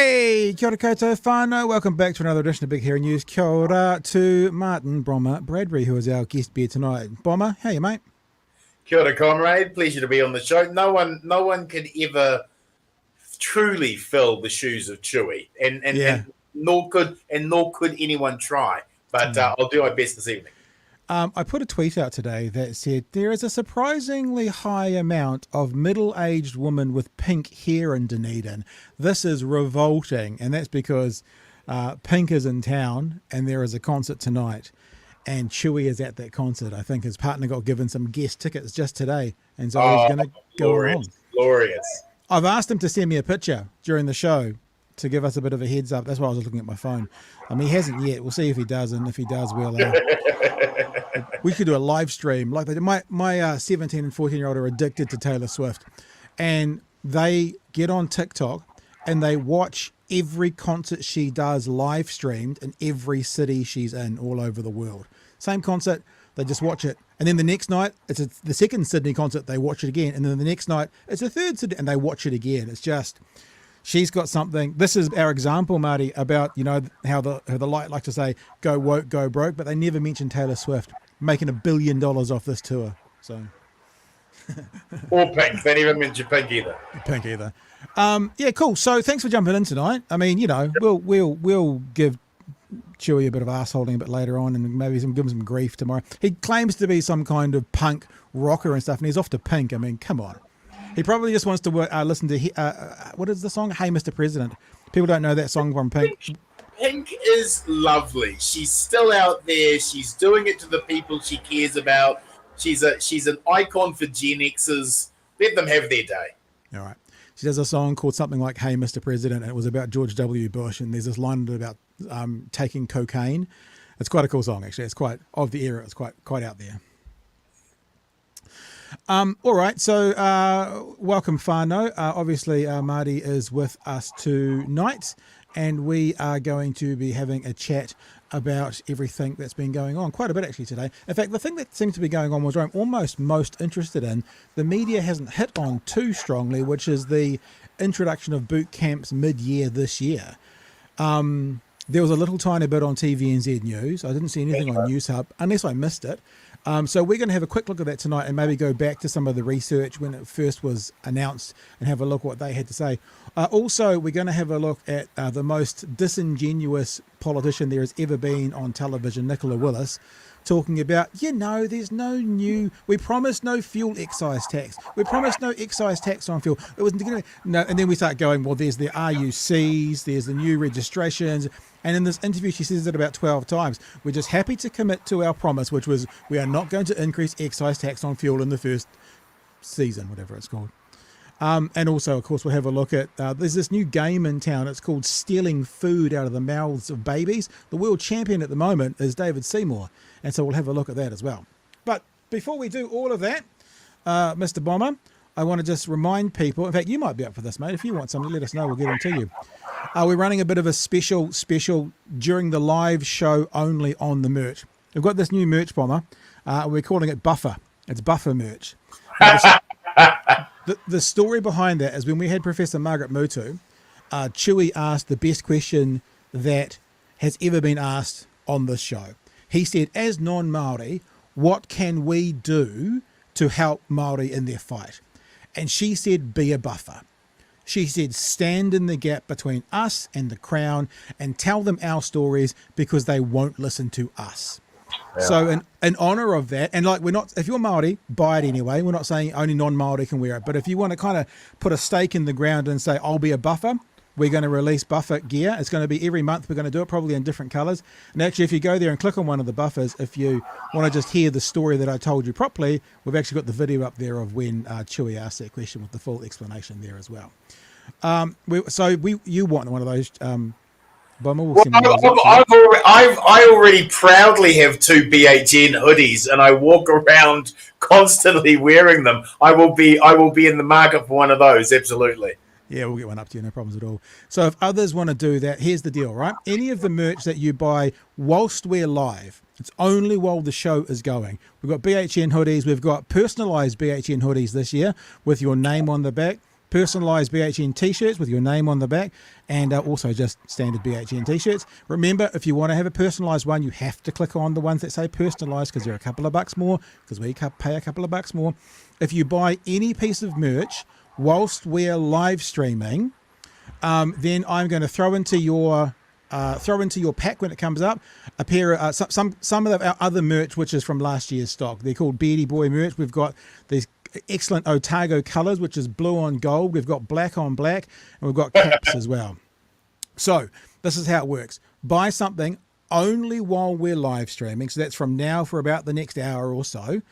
Hey, kia ora koutou whānau. Welcome back to another edition of Big Hairy News. Kia ora to Martin Brommer Bradbury, who is our guest beer tonight. Bomber, how are you, mate? Kia ora, comrade. Pleasure to be on the show. No one could ever truly fill the shoes of Chewy, and nor could anyone try. But I'll do my best this evening. I put a tweet out today that said there is a surprisingly high amount of middle-aged women with pink hair in Dunedin. This is revolting, and that's because Pink is in town and there is a concert tonight, and Chewy is at that concert. I think his partner got given some guest tickets just today, and so he's going to go along. Glorious. I've asked him to send me a picture during the show to give us a bit of a heads up. That's why I was looking at my phone. I mean, he hasn't yet. We'll see if he does, and if he does, we could do a live stream like they do. My 17 and 14-year-old are addicted to Taylor Swift, and they get on TikTok and they watch every concert she does live streamed in every city she's in all over the world. Same concert, they just watch it. And then the next night, it's the second Sydney concert, they watch it again. And then the next night, it's a third Sydney, and they watch it again. It's just, she's got something. This is our example, Marty, about, you know, how the light like to say, go woke, go broke, but they never mention Taylor Swift making $1 billion off this tour. So, or Pink. They never mention Pink either. Pink either. Yeah, cool. So thanks for jumping in tonight. I mean, you know, we'll give Chewy a bit of arseholding a bit later on, and maybe give him some grief tomorrow. He claims to be some kind of punk rocker and stuff, and he's off to Pink. I mean, come on. He probably just wants to listen to what is the song? Hey, Mr. President. People don't know that song from Pink. Pink is lovely. She's still out there. She's doing it to the people she cares about. She's an icon for Gen Xers. Let them have their day. All right. She does a song called something like Hey, Mr. President, and it was about George W. Bush, and there's this line about taking cocaine. It's quite a cool song, actually. It's quite of the era. It's quite out there. All right, so welcome, whānau. Obviously, Marty is with us tonight, and we are going to be having a chat about everything that's been going on. Quite a bit, actually, today. In fact, the thing that seems to be going on, which I'm almost most interested in, the media hasn't hit on too strongly, which is the introduction of boot camps mid-year this year. There was a little tiny bit on TVNZ News. I didn't see anything on News Hub, unless I missed it. So we're going to have a quick look at that tonight and maybe go back to some of the research when it first was announced and have a look at what they had to say. Also, we're going to have a look at the most disingenuous politician there has ever been on television, Nicola Willis, talking about, there's no new, we promised no fuel excise tax. We promised no excise tax on fuel. It wasn't going to, no. And then we start going, well, there's the RUCs, there's the new registrations. And in this interview, she says it about 12 times. We're just happy to commit to our promise, which was we are not going to increase excise tax on fuel in the first season, whatever it's called. And also, of course, we'll have a look at, there's this new game in town. It's called Stealing Food Out of the Mouths of Babies. The world champion at the moment is David Seymour. And so we'll have a look at that as well. But before we do all of that, Mr. Bomber, I want to just remind people, in fact, you might be up for this, mate. If you want something, let us know. We'll get them to you. We're running a bit of a special during the live show only on the merch. We've got this new merch, Bomber. We're calling it Buffer. It's Buffer merch. The story behind that is when we had Professor Margaret Mutu, Chewy asked the best question that has ever been asked on this show. He said, as non-Māori, what can we do to help Māori in their fight? And she said, be a buffer. She said, stand in the gap between us and the Crown and tell them our stories because they won't listen to us. Yeah. So in honour of that, and like if you're Māori, buy it anyway. We're not saying only non-Māori can wear it. But if you want to kind of put a stake in the ground and say, I'll be a buffer, we're going to release buffer gear. It's going to be every month. We're going to do it probably in different colours. And actually, if you go there and click on one of the buffers, if you want to just hear the story that I told you properly, we've actually got the video up there of when Chewy asked that question with the full explanation there as well. You want one of those, Bomber? I already proudly have 2 BHN hoodies, and I walk around constantly wearing them. I will be in the market for one of those. Absolutely. Yeah, we'll get one up to you, no problems at all. So if others want to do that, here's the deal, right? Any of the merch that you buy whilst we're live, it's only while the show is going. We've got BHN hoodies. We've got personalised BHN hoodies this year with your name on the back. personalised BHN t-shirts with your name on the back, and also just standard BHN t-shirts. Remember, if you want to have a personalised one, you have to click on the ones that say personalised, because they're a couple of bucks more, because we pay a couple of bucks more. If you buy any piece of merch whilst we're live streaming, then I'm going to throw into your pack when it comes up a pair of some of our other merch, which is from last year's stock. They're called Beardy Boy merch. We've got these excellent Otago colours, which is blue on gold. We've got black on black, and we've got caps as well. So this is how it works. Buy something only while we're live streaming. So that's from now for about the next hour or so.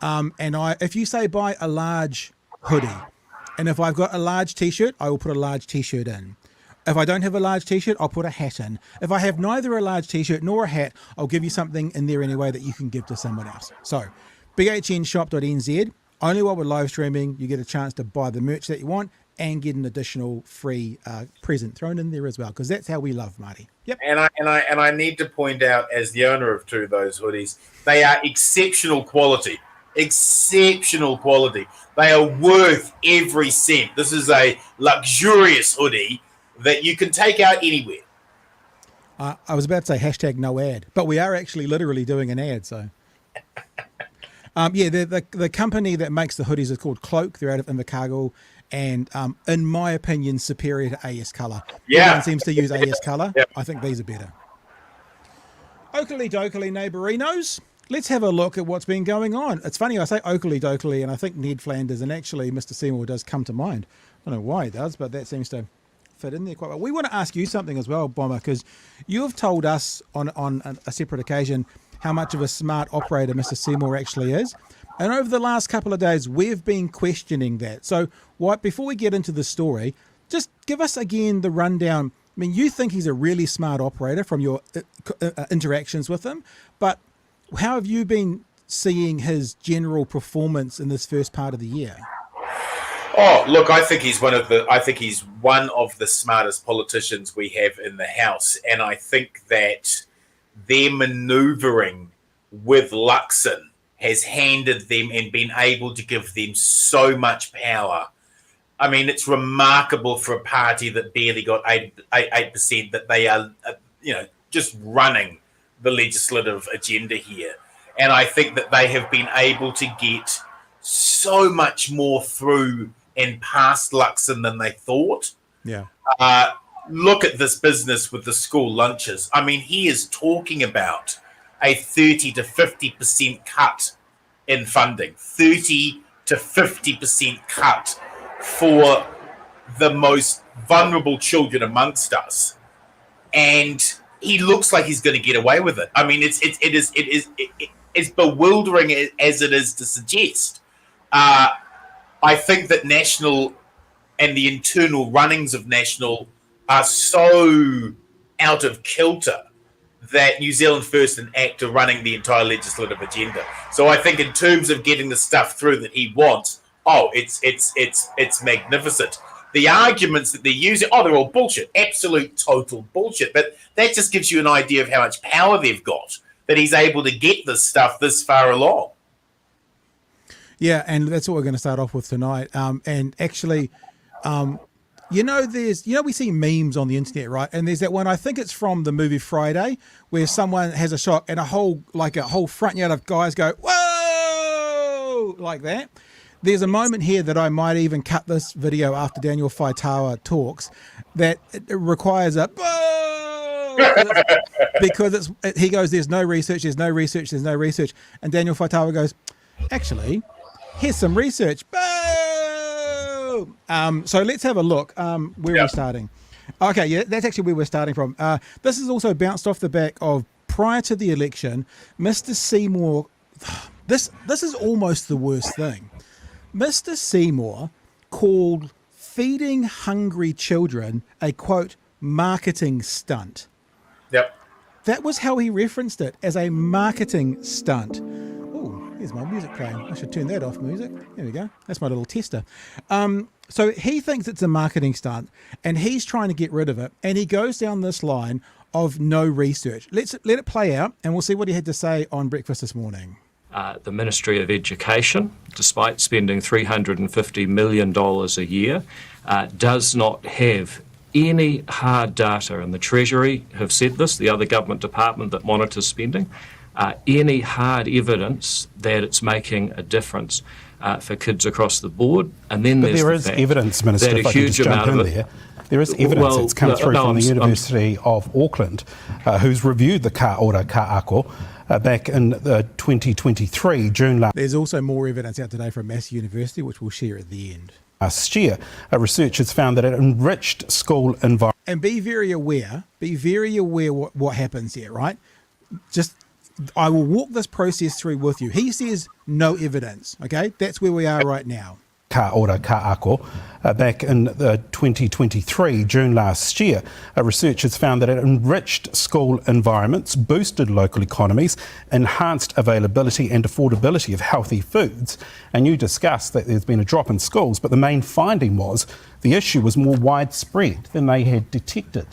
If you say buy a large hoodie, and if I've got a large t-shirt, I will put a large t-shirt in. If I don't have a large t-shirt, I'll put a hat in. If I have neither a large t-shirt nor a hat, I'll give you something in there anyway that you can give to someone else. So bhnshop.nz, only while we're live streaming, you get a chance to buy the merch that you want and get an additional free present thrown in there as well, because that's how we love Marty. Yep. And I need to point out, as the owner of two of those hoodies, they are exceptional quality. Exceptional quality. They are worth every cent. This is a luxurious hoodie that you can take out anywhere. I was about to say hashtag no ad, but we are actually literally doing an ad. So, the company that makes the hoodies is called Cloak. They're out of Invercargill, and in my opinion, superior to AS Colour. Yeah, everyone seems to use AS Colour. Yep. I think these are better. Oakley dokley neighbourinos. Let's have a look at what's been going on. It's funny, I say Oakley dokley, and I think Ned Flanders, and actually Mr. Seymour does come to mind. I don't know why he does, but that seems to fit in there quite well. We want to ask you something as well, Bomber, because you have told us on a separate occasion how much of a smart operator Mr. Seymour actually is. And over the last couple of days, we've been questioning that. So before we get into the story, just give us again the rundown. I mean, you think he's a really smart operator from your interactions with him, but how have you been seeing his general performance in this first part of the year? Oh, look, I think he's one of the smartest politicians we have in the House, and I think that their manoeuvring with Luxon has handed them and been able to give them so much power. I mean, it's remarkable for a party that barely got 8% that they are, just running the legislative agenda here. And I think that they have been able to get so much more through and past Luxon than they thought. Yeah. Look at this business with the school lunches. I mean, he is talking about a 30 to 50% cut in funding, 30 to 50% cut for the most vulnerable children amongst us. And he looks like he's going to get away with it. I mean, it's bewildering as it is to suggest. I think that National and the internal runnings of National are so out of kilter that New Zealand First and ACT are running the entire legislative agenda. So I think in terms of getting the stuff through that he wants, it's magnificent. The arguments that they're using, they're all bullshit, absolute total bullshit. But that just gives you an idea of how much power they've got, that he's able to get this stuff this far along. Yeah, and that's what we're going to start off with tonight. And actually, we see memes on the internet, right? And there's that one, I think it's from the movie Friday, where someone has a shot and a whole front yard of guys go, whoa, like that. There's a moment here that I might even cut this video after Daniel Faitaua talks, that it requires a whoa, because he goes, there's no research, and Daniel Faitaua goes, actually, here's some research. Boom! So let's have a look. Where are we starting? Okay, yeah, that's actually where we're starting from. This is also bounced off the back of, prior to the election, Mr. Seymour. This is almost the worst thing. Mr. Seymour called feeding hungry children a, quote, marketing stunt. Yep. That was how he referenced it, as a marketing stunt. Here's my music playing. I should turn that off, music. There we go. That's my little tester. So he thinks it's a marketing stunt, and he's trying to get rid of it. And he goes down this line of no research. Let it play out, and we'll see what he had to say on breakfast this morning. The Ministry of Education, despite spending $350 million a year, does not have any hard data, and the Treasury have said this, the other government department that monitors spending, any hard evidence that it's making a difference for kids across the board. And then but there is evidence, Minister, if I could just jump in there. There is evidence that's come through from the University of Auckland, who's reviewed the ka ora ka ako back in 2023, June There's also more evidence out today from Massey University, which we'll share at the end. Last year, research has found that it enriched school environment. And be very aware what happens here, right? I will walk this process through with you. He says no evidence, okay? That's where we are right now. Ka ora ka ako back in 2023, June last year, research has found that it enriched school environments, boosted local economies, enhanced availability and affordability of healthy foods. And you discussed that there's been a drop in schools, but the main finding was the issue was more widespread than they had detected.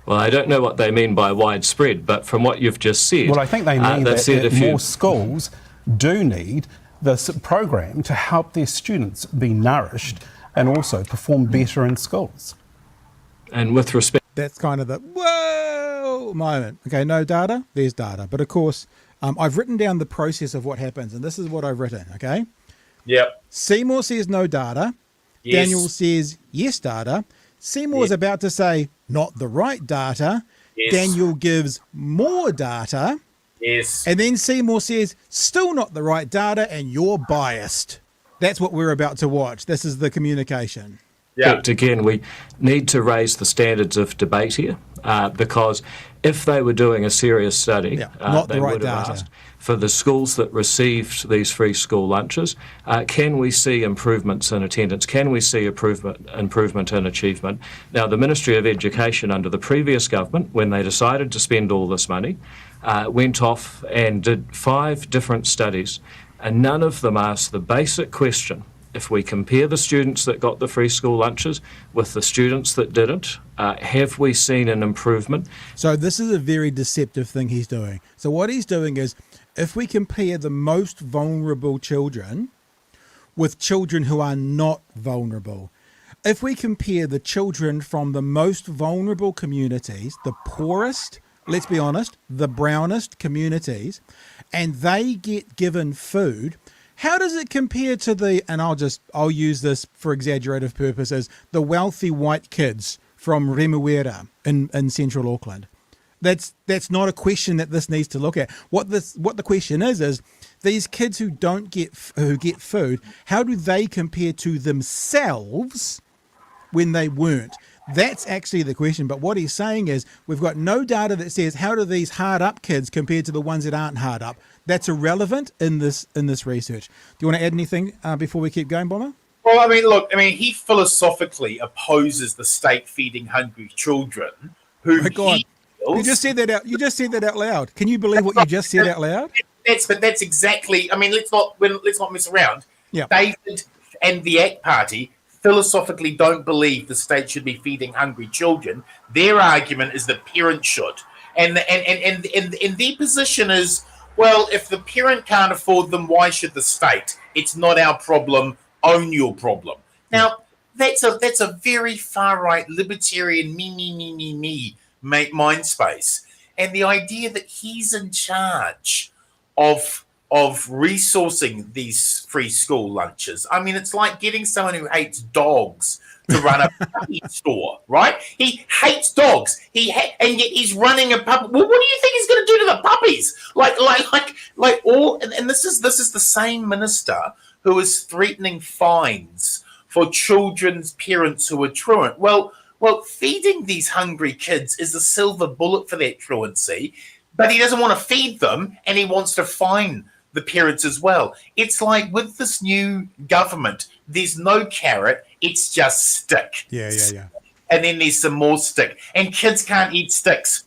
Well, I don't know what they mean by widespread, but from what you've just said... Well, I think they mean that more schools do need this program to help their students be nourished and also perform better in schools. And with respect... That's kind of the whoa moment. Okay, no data, there's data. But of course, I've written down the process of what happens, and this is what I've written, okay? Yep. Seymour says no data. Yes. Daniel says yes data. Seymour's about to say not the right data. Yes. Daniel gives more data. Yes. And then Seymour says, still not the right data and you're biased. That's what we're about to watch. This is the communication. Yeah. But again, we need to raise the standards of debate here because if they were doing a serious study, they would have asked for the schools that received these free school lunches, can we see improvements in attendance? Can we see improvement in achievement? Now, the Ministry of Education under the previous government, when they decided to spend all this money, went off and did 5 different studies, and none of them asked the basic question: if we compare the students that got the free school lunches with the students that didn't, have we seen an improvement? So this is a very deceptive thing he's doing. So what he's doing is, if we compare the most vulnerable children with children who are not vulnerable, if we compare the children from the most vulnerable communities, the poorest, let's be honest, the brownest communities, and they get given food, how does it compare to the, and I'll use this for exaggerative purposes, the wealthy white kids from Remuera in central Auckland? That's not a question that this needs to look at. What the question is these kids who get food, how do they compare to themselves when they weren't? That's actually the question. But what he's saying is we've got no data that says how do these hard up kids compare to the ones that aren't hard up. That's irrelevant in this research. Do you want to add anything before we keep going, Bomber? Well, he philosophically opposes the state feeding hungry children who You just said that out. You just said that out loud. Can you believe what you just said out loud? That's exactly. Let's not mess around. Yeah. David and the ACT Party philosophically don't believe the state should be feeding hungry children. Their argument is that parents should, and their position is, well, if the parent can't afford them, why should the state? It's not our problem. Own your problem. Now that's a very far right libertarian me mind space, and the idea that he's in charge of resourcing these free school lunches. It's like getting someone who hates dogs to run a puppy store, right? He hates dogs. And yet he's running a puppy. Well, what do you think he's going to do to the puppies? And this is the same minister who is threatening fines for children's parents who are truant. Well, feeding these hungry kids is a silver bullet for that truancy, but he doesn't want to feed them, and he wants to fine the parents as well. It's like with this new government, there's no carrot, it's just stick. Yeah. And then there's some more stick. And kids can't eat sticks.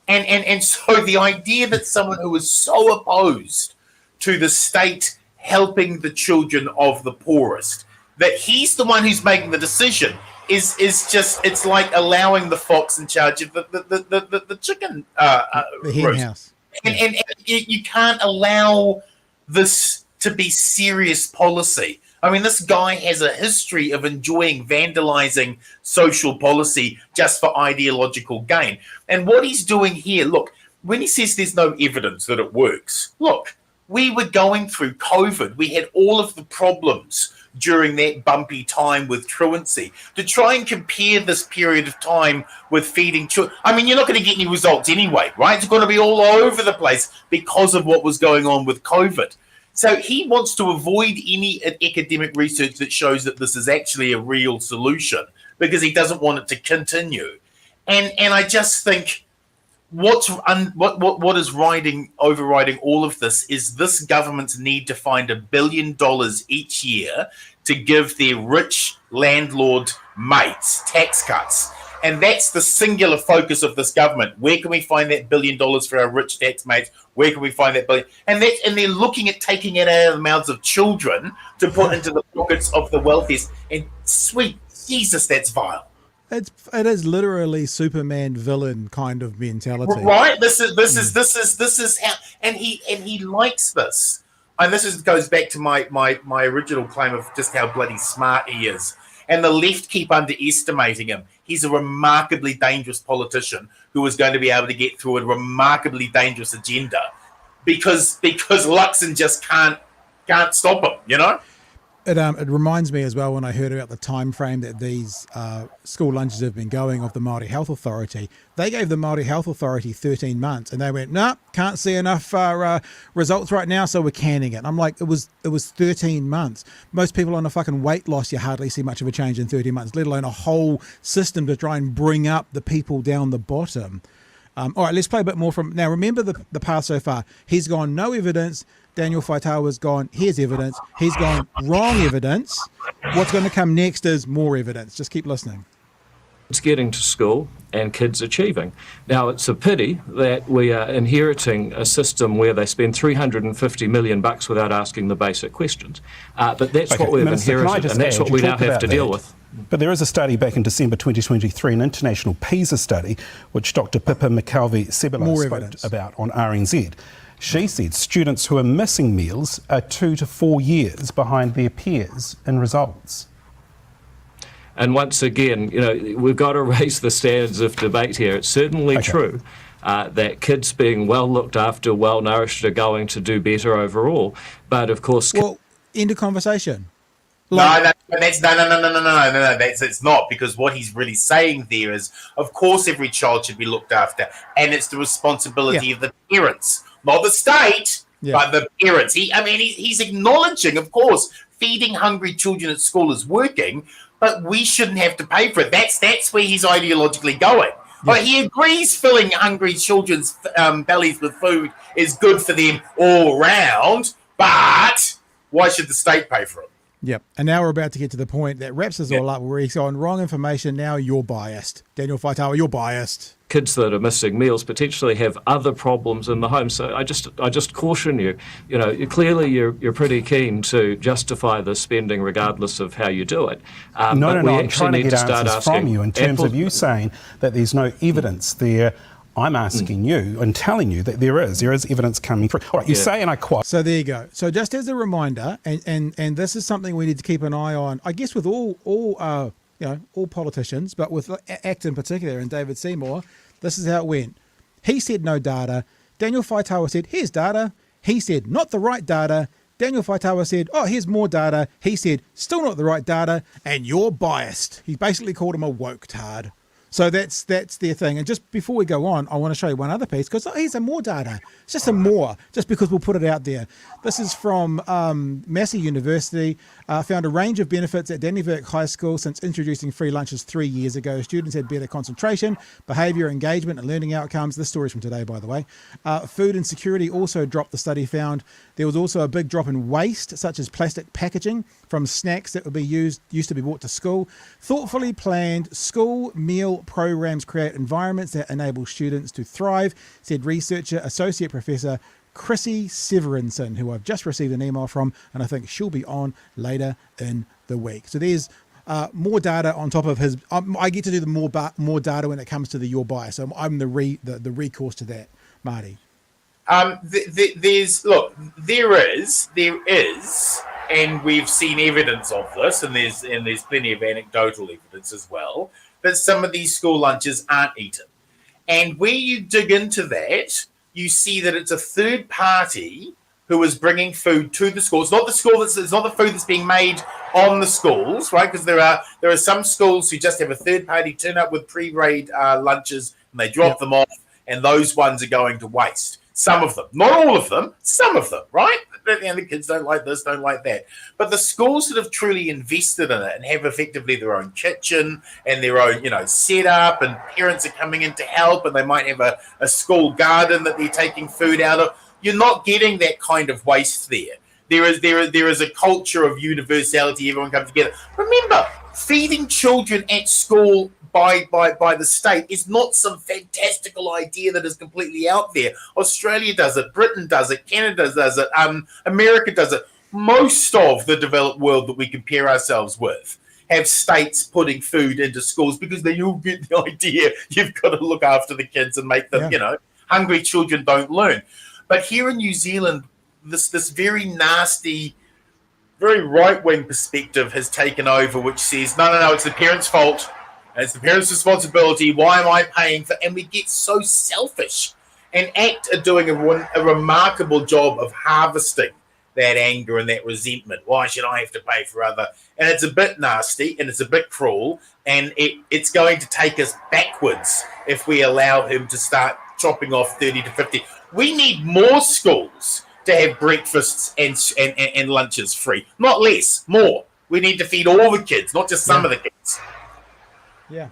And so the idea that someone who is so opposed to the state helping the children of the poorest, that he's the one who's making the decision, is just, it's like allowing the fox in charge of the chicken the hen house. And you can't allow this to be serious policy. I mean, this guy has a history of enjoying vandalizing social policy just for ideological gain. And what he's doing here, look, when he says there's no evidence that it works, look, we were going through COVID. We had all of the problems during that bumpy time with truancy. To try and compare this period of time with feeding children, I mean, you're not going to get any results anyway, right? It's going to be all over the place because of what was going on with COVID. So he wants to avoid any academic research that shows that this is actually a real solution because he doesn't want it to continue. And I just think what is overriding all of this is this government's need to find $1 billion each year to give their rich landlord mates tax cuts. And that's the singular focus of this government. Where can we find that $1 billion for our rich tax mates? Where can we find that billion? And they're looking at taking it out of the mouths of children to put into the pockets of the wealthiest. And sweet Jesus, that's vile. It is literally Superman villain kind of mentality, right? This is how, and he likes this. And this goes back to my original claim of just how bloody smart he is. And the left keep underestimating him. He's a remarkably dangerous politician who is going to be able to get through a remarkably dangerous agenda because Luxon just can't stop him, you know? It reminds me as well when I heard about the time frame that these school lunches have been going of the Māori Health Authority. They gave the Māori Health Authority 13 months and they went, no, can't see enough results right now, so we're canning it. And I'm like, it was 13 months. Most people on a fucking weight loss, you hardly see much of a change in 13 months, let alone a whole system to try and bring up the people down the bottom. All right, let's play a bit more from... Now, remember the path so far. He's gone, no evidence. Daniel Faitawa's gone, here's evidence. He's gone, wrong evidence. What's going to come next is more evidence. Just keep listening. It's getting to school and kids achieving. Now, it's a pity that we are inheriting a system where they spend $350 million without asking the basic questions. But that's okay, what we've Minister, inherited, and that's what we now have to deal with. But there is a study back in December 2023, an international PISA study, which Dr. Pippa McKelvey-Sebelo spoke about on RNZ. She said students who are missing meals are 2 to 4 years behind their peers in results. And once again, you know, we've got to raise the standards of debate here. It's certainly true that kids being well looked after, well nourished, are going to do better overall. But of course, well, end of conversation. No, it's not, because what he's really saying there is, of course, every child should be looked after, and it's the responsibility of the parents, not the state, but the parents. He's acknowledging, of course, feeding hungry children at school is working, but we shouldn't have to pay for it. That's where he's ideologically going. But he agrees filling hungry children's bellies with food is good for them all round, but why should the state pay for it? Yep. And now we're about to get to the point that wraps us all up where he's on wrong information. Now you're biased. Daniel Faitawa, you're biased. Kids that are missing meals potentially have other problems in the home. So I just caution you, you know, clearly you're pretty keen to justify the spending regardless of how you do it. No, I'm trying to get answers from you in terms of you saying that there's no evidence there. I'm asking you and telling you that there is evidence coming through. All right, you say, and I quote. So there you go. So just as a reminder, and this is something we need to keep an eye on, I guess with all politicians, but with ACT in particular and David Seymour, this is how it went. He said no data. Daniel Faitawa said, here's data. He said, not the right data. Daniel Faitawa said, oh, here's more data. He said, still not the right data, and you're biased. He basically called him a woke tard. So that's their thing. And just before we go on, I want to show you one other piece, because here's some more data. It's just some more, just because we'll put it out there. This is from Massey University. Found a range of benefits at Dannevirke High School since introducing free lunches 3 years ago. Students had better concentration, behaviour, engagement and learning outcomes. This story's from today, by the way. Food insecurity also dropped, the study found. There was also a big drop in waste, such as plastic packaging from snacks that would be used to be brought to school. Thoughtfully planned school meal programs create environments that enable students to thrive, said researcher, Associate Professor Chrissy Severinson, who I've just received an email from, and I think she'll be on later in the week. So there's more data on top of his. I get to do the more data when it comes to the your bias. So I'm the recourse to that, Marty. There is, and we've seen evidence of this, and there's plenty of anecdotal evidence as well, that some of these school lunches aren't eaten. And where you dig into that, you see that it's a third party who is bringing food to the school. It's not the school. It's not the food that's being made on the schools, right? Because there are some schools who just have a third party turn up with pre-made lunches and they drop them off, and those ones are going to waste. Some of them, not all of them, some of them, right? And the kids don't like this, don't like that. But the schools that have truly invested in it and have effectively their own kitchen and their own, setup, and parents are coming in to help, and they might have a school garden that they're taking food out of. You're not getting that kind of waste there. There is a culture of universality. Everyone comes together. Remember, feeding children at school by the state is not some fantastical idea that is completely out there. Australia does it, Britain does it, Canada does it, America does it. Most of the developed world that we compare ourselves with have states putting food into schools because they all get the idea you've got to look after the kids and make them, hungry children don't learn. But here in New Zealand, this very nasty, very right-wing perspective has taken over, which says, no, it's the parents' fault. It's the parents' responsibility. Why am I paying for? And we get so selfish. And ACT are doing a remarkable job of harvesting that anger and that resentment. Why should I have to pay for other? And it's a bit nasty and it's a bit cruel. And it's going to take us backwards if we allow him to start chopping off 30 to 50. We need more schools to have breakfasts and lunches free. Not less, more. We need to feed all the kids, not just some of the kids. Yeah.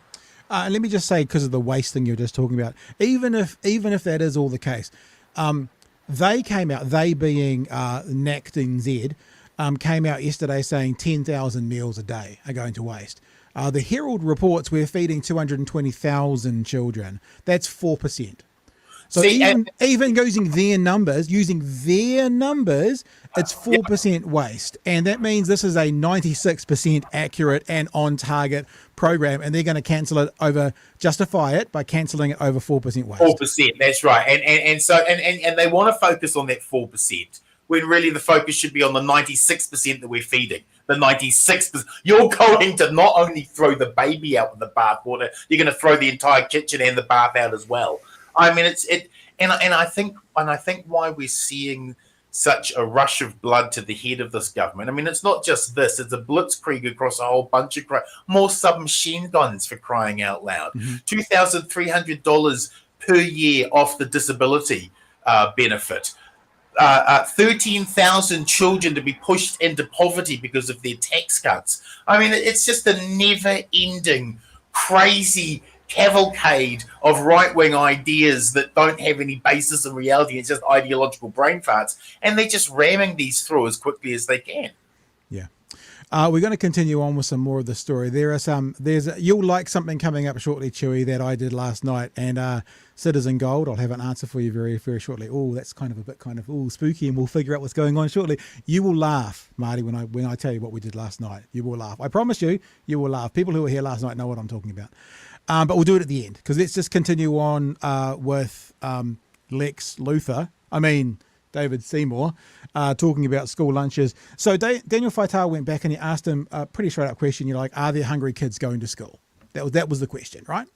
And let me just say, because of the waste thing you're just talking about, even if that is all the case, they came out, they being NACT and Z, came out yesterday saying 10,000 meals a day are going to waste. The Herald reports we're feeding 220,000 children. That's 4%. So even using their numbers, it's 4% waste. And that means this is a 96% accurate and on target program. And they're going to justify it by cancelling it over 4% waste. 4%, that's right. And they want to focus on that 4%, when really the focus should be on the 96% that we're feeding. The 96%. You're going to not only throw the baby out with the bathwater, you're going to throw the entire kitchen and the bath out as well. I mean, I think why we're seeing such a rush of blood to the head of this government. I mean, it's not just this; it's a blitzkrieg across a whole bunch of more submachine guns, for crying out loud. $2,300 per year off the disability benefit. 13,000 children to be pushed into poverty because of their tax cuts. I mean, it's just a never-ending, crazy cavalcade of right-wing ideas that don't have any basis in reality. It's just ideological brain farts, and they're just ramming these through as quickly as they can. Yeah. We're going to continue on with some more of the story. You'll like something coming up shortly, Chewy, that I did last night, and Citizen Gold, I'll have an answer for you very, very shortly. Oh, that's kind of a bit spooky, and we'll figure out what's going on shortly. You will laugh, Marty, when I tell you what we did last night. You will laugh. I promise you will laugh. People who were here last night know what I'm talking about. But we'll do it at the end, because let's just continue on with David Seymour, talking about school lunches. So Daniel Faitau went back and he asked him a pretty straight up question. You're like, are there hungry kids going to school? That was the question, right?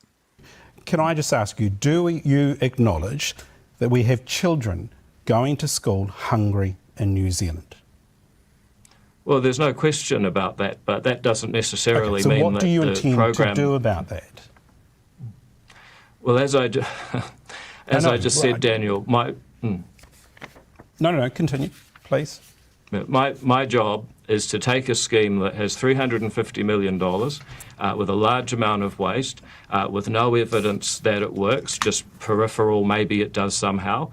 Can I just ask you, do you acknowledge that we have children going to school hungry in New Zealand? Well, there's no question about that, but that doesn't necessarily mean that the program... So what do you intend to do about that? Well, as I just said, Daniel, No, continue, please. My job is to take a scheme that has $350 million with a large amount of waste, with no evidence that it works, just peripheral, maybe it does somehow.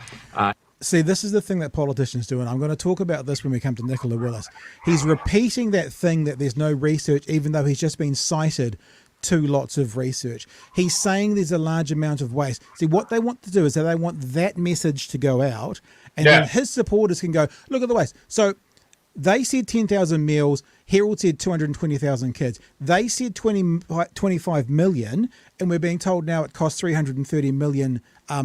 See, this is the thing that politicians do, and I'm going to talk about this when we come to Nicola Willis. He's repeating that thing that there's no research, even though he's just been cited to lots of research. He's saying there's a large amount of waste. See, what they want to do is that they want that message to go out, and then his supporters can go, look at the waste. So They said 10,000 meals. Herald said 220,000 kids. They said 25 million, and we're being told now it costs 330 million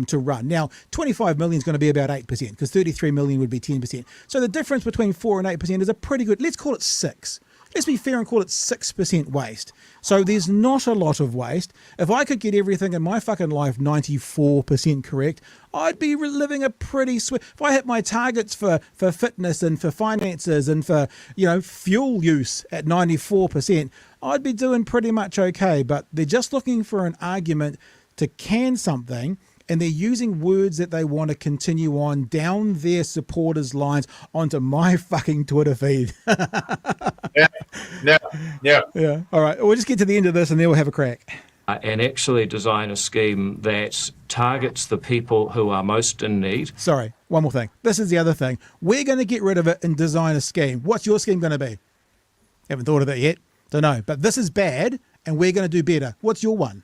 to run. Now, 25 million is going to be about 8%, because 33 million would be 10%. So the difference between 4 and 8% is a pretty good, let's call it 6. Let's be fair and call it 6% waste. So there's not a lot of waste. If I could get everything in my fucking life 94% correct, I'd be living a pretty sweet. If I hit my targets for fitness and for finances and for, fuel use at 94%, I'd be doing pretty much okay. But they're just looking for an argument to can something, and they're using words that they want to continue on down their supporters' lines onto my fucking Twitter feed. Yeah. All right. We'll just get to the end of this and then we'll have a crack. And actually design a scheme that targets the people who are most in need. Sorry, one more thing. This is the other thing. We're going to get rid of it and design a scheme. What's your scheme going to be? Haven't thought of that yet. Don't know. But this is bad and we're going to do better. What's your one?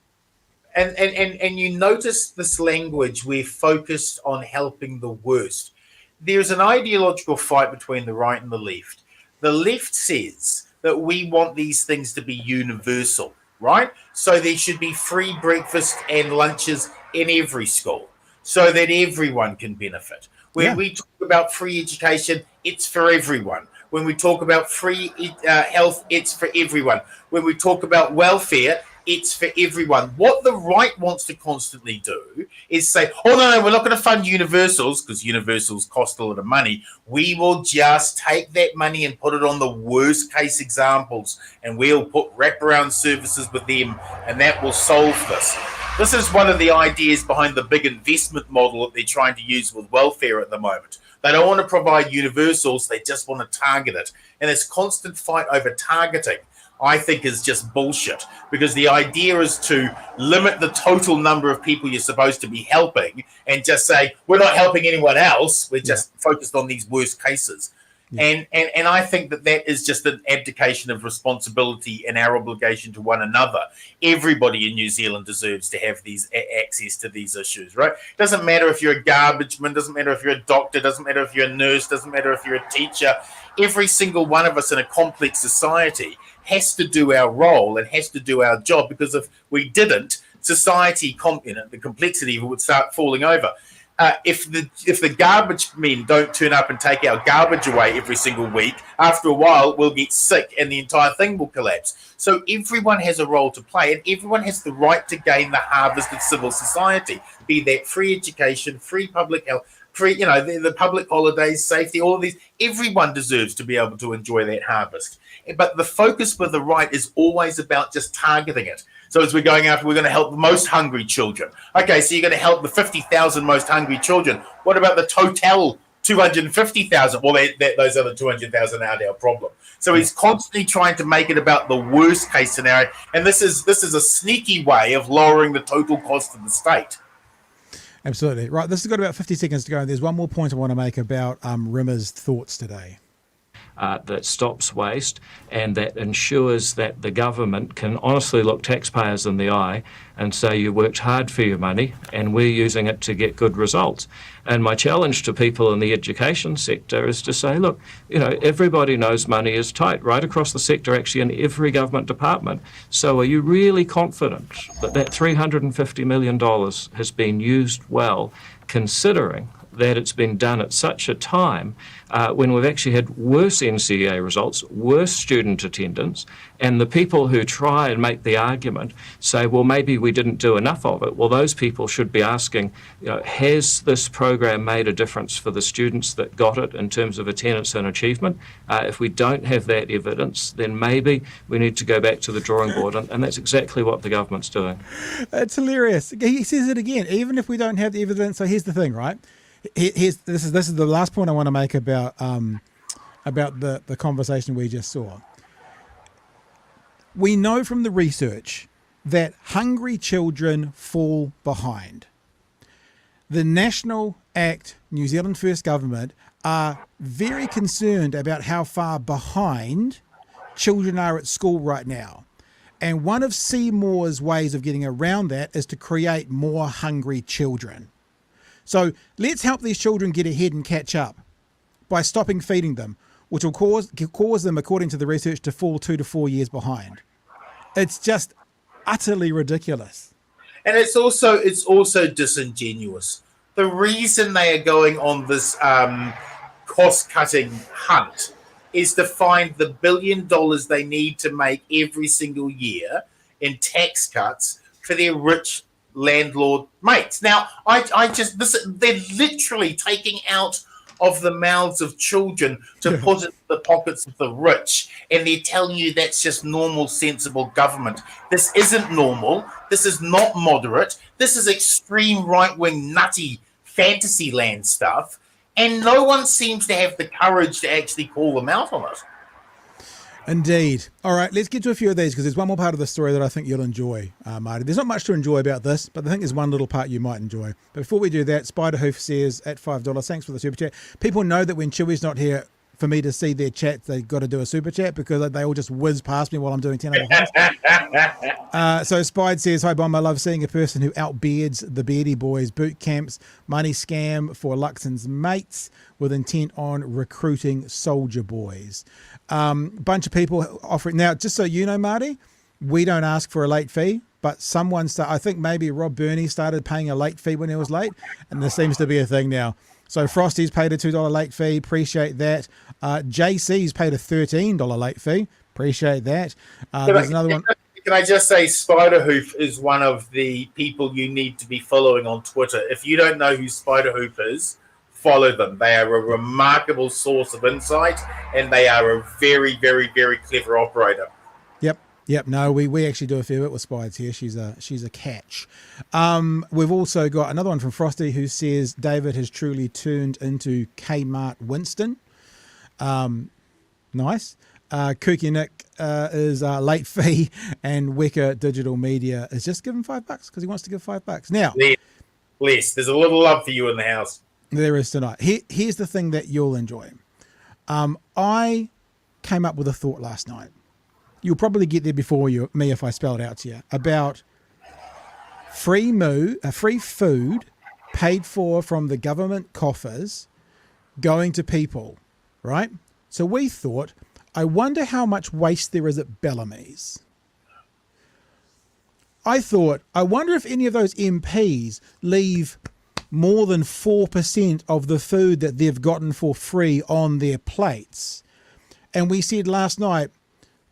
And you notice this language, we're focused on helping the worst. There's an ideological fight between the right and the left. The left says that we want these things to be universal, right? So there should be free breakfast and lunches in every school so that everyone can benefit. When we talk about free education, it's for everyone. When we talk about free health, it's for everyone. When we talk about welfare, it's for everyone. What the right wants to constantly do is say, oh, no, we're not going to fund universals because universals cost a lot of money. We will just take that money and put it on the worst case examples, and we'll put wraparound services with them, and that will solve this. This is one of the ideas behind the big investment model that they're trying to use with welfare at the moment. They don't want to provide universals. They just want to target it. And this constant fight over targeting, I think, is just bullshit, because the idea is to limit the total number of people you're supposed to be helping and just say, we're not helping anyone else. We're just focused on these worst cases. Yeah. And I think that is just an abdication of responsibility and our obligation to one another. Everybody in New Zealand deserves to have these access to these issues, right? Doesn't matter if you're a garbage man, doesn't matter if you're a doctor, doesn't matter if you're a nurse, doesn't matter if you're a teacher. Every single one of us in a complex society has to do our role and has to do our job, because if we didn't, society, the complexity of it would start falling over. If the garbage men don't turn up and take our garbage away every single week, after a while we'll get sick and the entire thing will collapse. So everyone has a role to play, and everyone has the right to gain the harvest of civil society, be that free education, free public health, free, the public holidays, safety, all of these. Everyone deserves to be able to enjoy that harvest. But the focus with the right is always about just targeting it. So as we're going after, we're going to help the most hungry children. Okay, so you're going to help the 50,000 most hungry children. What about the total 250,000? Well, those other 200,000 aren't our problem. So he's constantly trying to make it about the worst case scenario. And this is a sneaky way of lowering the total cost of the state. Absolutely. Right, this has got about 50 seconds to go. And there's one more point I want to make about Rimmer's thoughts today. That stops waste and that ensures that the government can honestly look taxpayers in the eye and say you worked hard for your money and we're using it to get good results. And my challenge to people in the education sector is to say, look, everybody knows money is tight right across the sector, actually in every government department. So are you really confident that $350 million has been used well, considering that it's been done at such a time when we've actually had worse NCEA results, worse student attendance, and the people who try and make the argument say, well, maybe we didn't do enough of it. Well, those people should be asking, has this program made a difference for the students that got it in terms of attendance and achievement? If we don't have that evidence, then maybe we need to go back to the drawing board, and that's exactly what the government's doing. It's hilarious. He says it again, even if we don't have the evidence. So here's the thing, right? This is the last point I want to make about the conversation we just saw. We know from the research that hungry children fall behind. The National Act, New Zealand First Government, are very concerned about how far behind children are at school right now. And one of Seymour's ways of getting around that is to create more hungry children. So let's help these children get ahead and catch up by stopping feeding them. which will cause them, according to the research, to fall 2 to 4 years behind. It's just utterly ridiculous. And it's also disingenuous. The reason they are going on this cost-cutting hunt is to find the $1 billion they need to make every single year in tax cuts for their rich landlord mates. Now, they're literally taking out of the mouths of children to put it in the pockets of the rich, and they're telling you that's just normal, sensible government. This isn't normal. This is not moderate. This is extreme right-wing, nutty fantasy land stuff, and no one seems to have the courage to actually call them out on it. Indeed. All right, let's get to a few of these, because there's one more part of the story that I think you'll enjoy, Marty. There's not much to enjoy about this, but I think there's one little part you might enjoy. But before we do that, Spiderhoof says at $5, thanks for the super chat. People know that when Chewy's not here, for me to see their chats, they've got to do a super chat, because they all just whiz past me while I'm doing 10 other things. So Spide says, hi, Bomb, I love seeing a person who outbeards the Beardy Boys boot camps, money scam for Luxon's mates with intent on recruiting soldier boys. Bunch of people offering. Now, just so you know, Marty, we don't ask for a late fee, but I think maybe Rob Burney started paying a late fee when he was late, and there seems to be a thing now. So Frosty's paid a $2 late fee. Appreciate that. JC's paid a $13 late fee. Appreciate that. There's another one. Can I just say Spiderhoof is one of the people you need to be following on Twitter. If you don't know who Spiderhoof is, follow them. They are a remarkable source of insight, and they are a very, very, very clever operator. Yep. No, we actually do a fair bit with Spides here. She's a catch. We've also got another one from Frosty who says David has truly turned into Kmart Winston. Nice. Kooky Nick is late fee, and Weka Digital Media is just giving $5 because he wants to give $5. Now, bless. There's a little love for you in the house. There is tonight. Here's the thing that you'll enjoy. I came up with a thought last night. You'll probably get there before me if I spell it out to you, about free food paid for from the government coffers going to people, right? So we thought, I wonder how much waste there is at Bellamy's. I thought, I wonder if any of those MPs leave more than 4% of the food that they've gotten for free on their plates. And we said last night,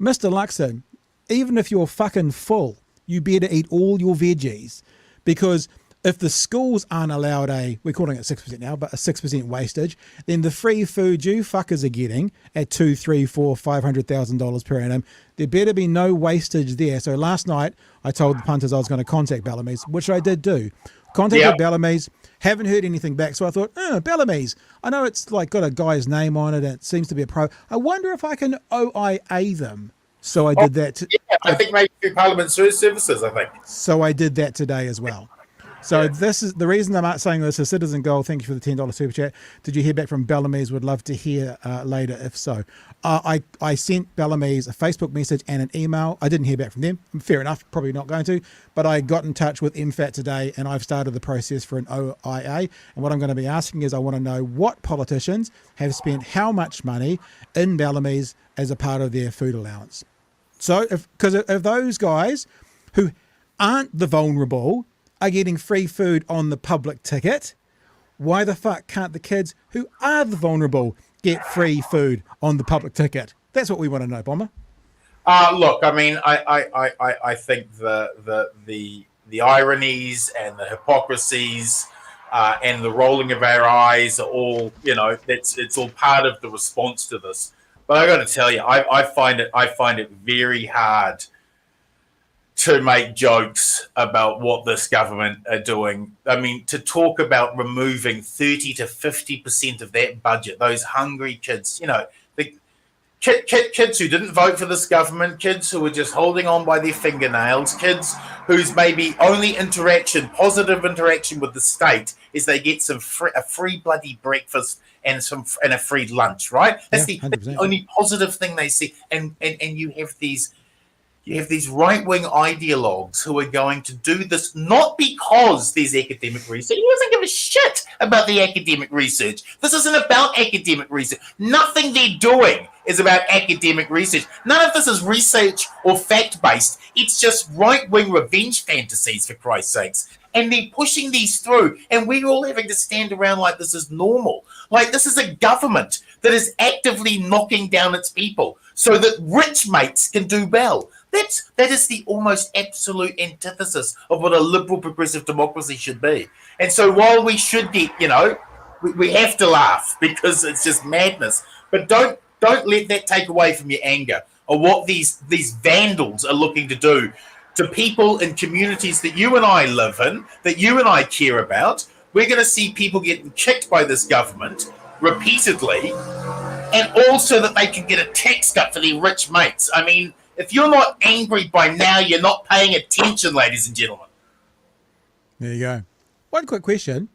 Mr. Luxon, even if you're fucking full, you better eat all your veggies, because if the schools aren't allowed we're calling it 6% now, but a 6% wastage, then the free food you fuckers are getting at $200,000, $300,000, $500,000 per annum, there better be no wastage there. So last night I told the punters I was going to contact Bellamy's, which I did do. Contacted Bellamy's, haven't heard anything back. So I thought, Bellamy's, I know it's like got a guy's name on it and it seems to be a pro. I wonder if I can OIA them. So I did that. I think maybe through Parliament Services, I think. So I did that today as well. So this is the reason I'm saying this is Citizen Gold. Thank you for the $10 super chat. Did you hear back from Bellamy's? Would love to hear later if so. I sent Bellamy's a Facebook message and an email. I didn't hear back from them. Fair enough, probably not going to. But I got in touch with MFAT today and I've started the process for an OIA. And what I'm going to be asking is I want to know what politicians have spent how much money in Bellamy's as a part of their food allowance. So because if those guys who aren't the vulnerable are getting free food on the public ticket, why the fuck can't the kids who are the vulnerable get free food on the public ticket? That's what we want to know, Bomber. Look, I mean, I think the ironies and the hypocrisies and the rolling of our eyes are all, it's all part of the response to this. But I got to tell you, I find it very hard to make jokes about what this government are doing. I mean, to talk about removing 30 to 50% of that budget, those hungry kids, the kids who didn't vote for this government, kids who were just holding on by their fingernails, kids whose maybe only positive interaction with the state is they get a free bloody breakfast and a free lunch, right? That's the only positive thing they see. And you have these You have these right-wing ideologues who are going to do this not because there's academic research. He doesn't give a shit about the academic research. This isn't about academic research. Nothing they're doing is about academic research. None of this is research or fact-based. It's just right-wing revenge fantasies, for Christ's sakes. And they're pushing these through, and we're all having to stand around like this is normal. Like this is a government that is actively knocking down its people so that rich mates can do well. That is the almost absolute antithesis of what a liberal progressive democracy should be. And so while we should get, we have to laugh because it's just madness, but don't let that take away from your anger or what these vandals are looking to do to people in communities that you and I live in, that you and I care about. We're going to see people getting kicked by this government repeatedly, and also that they can get a tax cut for their rich mates. I mean, if you're not angry by now, you're not paying attention, ladies and gentlemen. There you go. One quick question.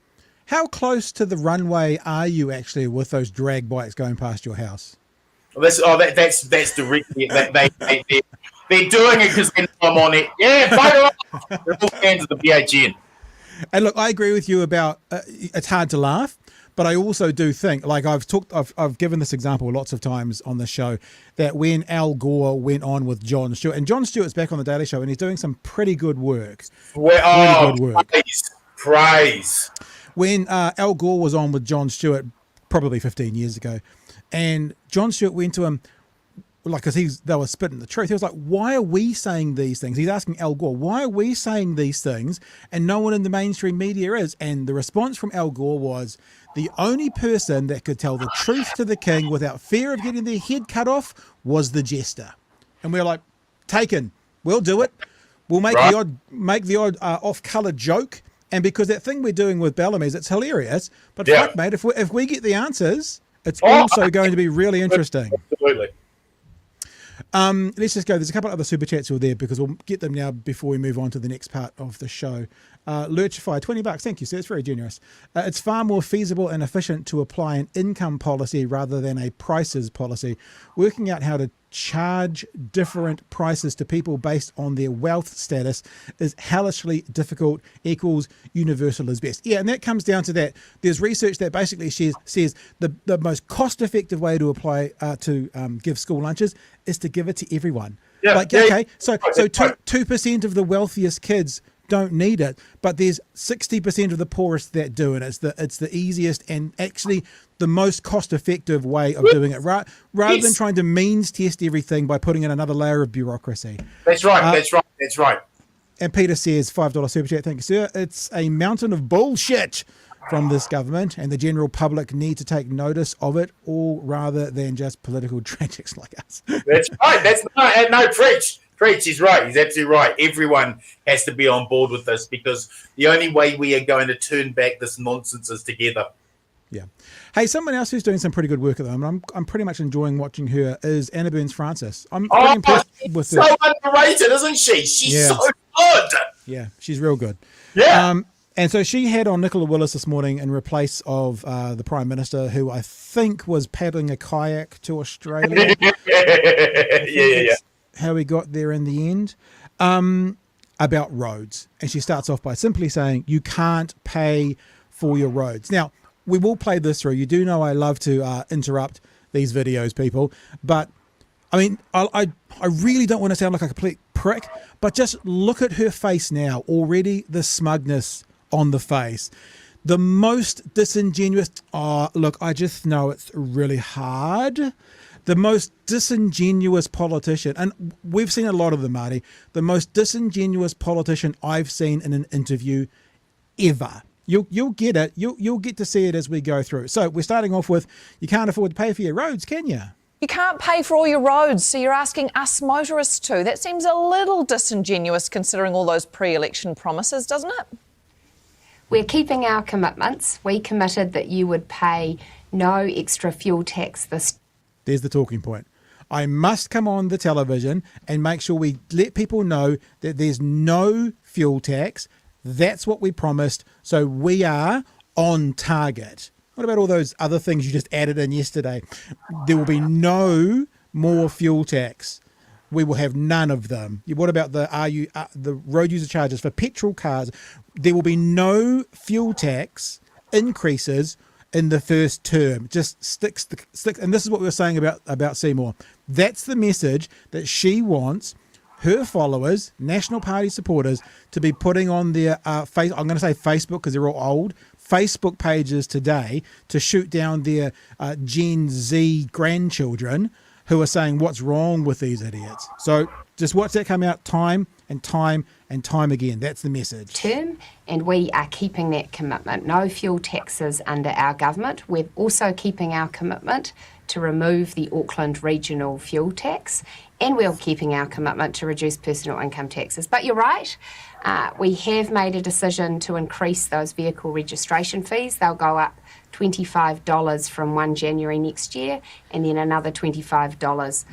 How close to the runway are you actually with those drag bikes going past your house? Well, that's directly. They're doing it because they know I'm on it. Yeah, fight it off. They're all fans of the BHN. And look, I agree with you about it's hard to laugh. But I also do think, like I've given this example lots of times on the show, that when Al Gore went on with Jon Stewart, and Jon Stewart's back on the Daily Show, and he's doing some pretty good work. Praise. When Al Gore was on with Jon Stewart, probably 15 years ago, and Jon Stewart went to him, like, because they were spitting the truth. He was like, why are we saying these things? He's asking Al Gore, why are we saying these things and no one in the mainstream media is? And the response from Al Gore was, the only person that could tell the truth to the king without fear of getting their head cut off was the jester. And we're like, taken. We'll do it. We'll make the odd off-color joke. And because that thing we're doing with Bellamy's, it's hilarious. But fuck, mate, if we get the answers, it's also going to be really interesting. Absolutely. Let's just go. There's a couple of other super chats who are there because we'll get them now before we move on to the next part of the show. Lurchify, $20. Thank you, sir. It's very generous. It's far more feasible and efficient to apply an income policy rather than a prices policy. Working out how to charge different prices to people based on their wealth status is hellishly difficult, equals universal is best. Yeah, and that comes down to that. There's research that basically says the most cost-effective way to apply give school lunches is to give it to everyone. So 2% of the wealthiest kids don't need it, but there's 60% of the poorest that do it. It's the easiest and actually the most cost-effective way of doing it, rather than trying to means test everything by putting in another layer of bureaucracy. That's right. That's right. And Peter says, $5 super chat. Thank you, sir. It's a mountain of bullshit from this government, and the general public need to take notice of it, all rather than just political tragics like us. That's right. No, preach. He's right. He's absolutely right. Everyone has to be on board with this because the only way we are going to turn back this nonsense is together. Yeah. Hey, someone else who's doing some pretty good work at the moment, I'm pretty much enjoying watching her, is Anna Burns-Francis. I'm pretty impressed with her. So underrated, isn't she? She's so good. Yeah, she's real good. Yeah. And so she had on Nicola Willis this morning in replace of the Prime Minister, who I think was paddling a kayak to Australia. Yeah. How we got there in the end, about roads. And she starts off by simply saying, you can't pay for your roads. Now, we will play this through. You do know I love to interrupt these videos, people. But, I mean, I really don't want to sound like a complete prick, but just look at her face now. Already the smugness on the face. The most disingenuous, look, I just know it's really hard. The most disingenuous politician, and we've seen a lot of them, Marty, the most disingenuous politician I've seen in an interview ever. You'll get it. You'll get to see it as we go through. So we're starting off with, you can't afford to pay for your roads, can you? You can't pay for all your roads, so you're asking us motorists to. That seems a little disingenuous considering all those pre-election promises, doesn't it? We're keeping our commitments. We committed that you would pay no extra fuel tax this. There's the talking point. I must come on the television and make sure we let people know that there's no fuel tax. That's what we promised. So we are on target. What about all those other things you just added in yesterday? There will be no more fuel tax. we will have none of them. What about the road user charges for petrol cars? There will be no fuel tax increases in the first term. Just stick. And this is what we were saying about Seymour. That's the message that she wants her followers, National Party supporters, to be putting on their I'm going to say Facebook because they're all old, Facebook pages today to shoot down their Gen Z grandchildren who are saying what's wrong with these idiots. So just watch that come out time and time and time again. That's the message. Term, and we are keeping that commitment. No fuel taxes under our government. We're also keeping our commitment to remove the Auckland regional fuel tax, and we're keeping our commitment to reduce personal income taxes. But you're right, we have made a decision to increase those vehicle registration fees. They'll go up $25 from 1 January next year, and then another $25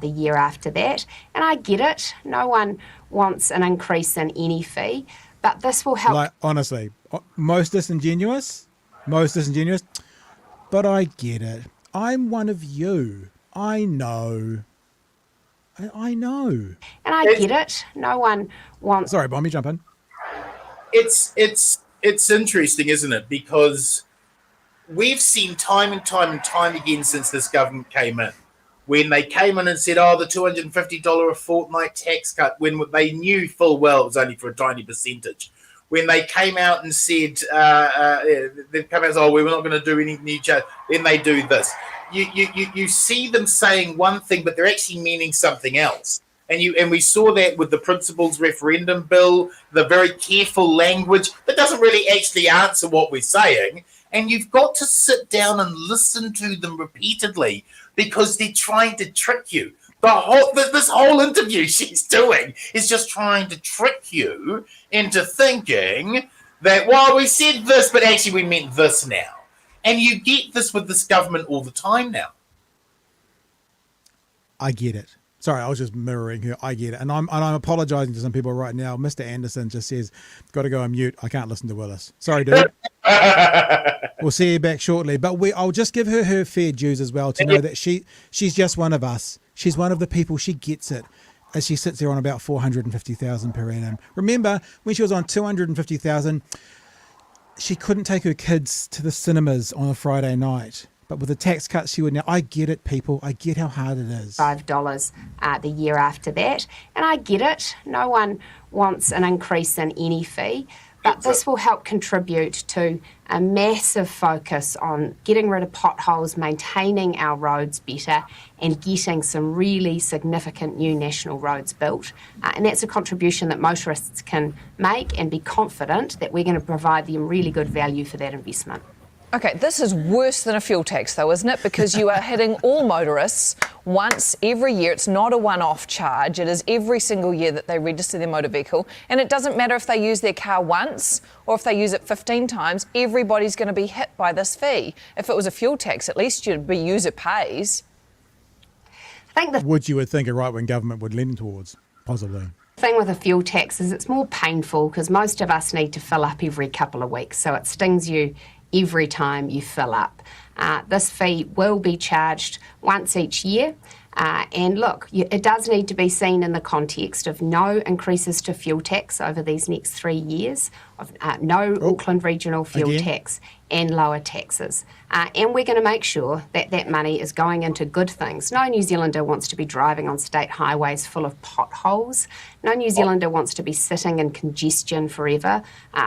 the year after that. And I get it, no one wants an increase in any fee, but this will help. Like, honestly, most disingenuous, but I get it. I'm one of you. I know. I know. And I get it. No one wants. Sorry, Bommy, jump in. It's interesting, isn't it? Because we've seen time and time again since this government came in, when they came in and said, the $250 a fortnight tax cut, when they knew full well it was only for a tiny percentage. When they came out and said, they've come out and said, we're not going to do any new charge, then they do this. You see them saying one thing, but they're actually meaning something else. And we saw that with the principles referendum bill, the very careful language that doesn't really actually answer what we're saying. And you've got to sit down and listen to them repeatedly because they're trying to trick you. This whole interview she's doing is just trying to trick you into thinking that, we said this, but actually we meant this now. And you get this with this government all the time now. I get it. Sorry, I was just mirroring her. I get it. And I'm apologising to some people right now. Mr. Anderson just says, got to go on mute. I can't listen to Willis. Sorry, dude. We'll see you back shortly. But I'll just give her fair dues as well to know that she's just one of us. She's one of the people. She gets it. As she sits there on about 450,000 per annum. Remember, when she was on 250,000, she couldn't take her kids to the cinemas on a Friday night. But with the tax cuts, she would now. I get it, people. I get how hard it is. $5 the year after that. And I get it. No one wants an increase in any fee. But this will help contribute to a massive focus on getting rid of potholes, maintaining our roads better, and getting some really significant new national roads built. And that's a contribution that motorists can make and be confident that we're going to provide them really good value for that investment. Okay, this is worse than a fuel tax, though, isn't it? Because you are hitting all motorists once every year. It's not a one-off charge. It is every single year that they register their motor vehicle. And it doesn't matter if they use their car once or if they use it 15 times. Everybody's going to be hit by this fee. If it was a fuel tax, at least you'd be user pays. Which you would think a right-wing government would lean towards, possibly. The thing with a fuel tax is it's more painful because most of us need to fill up every couple of weeks. So it stings you every time you fill up. This fee will be charged once each year. And look, it does need to be seen in the context of no increases to fuel tax over these next 3 years, of no Auckland regional fuel tax and lower taxes. And we're going to make sure that that money is going into good things. No New Zealander wants to be driving on state highways full of potholes. No New Zealander wants to be sitting in congestion forever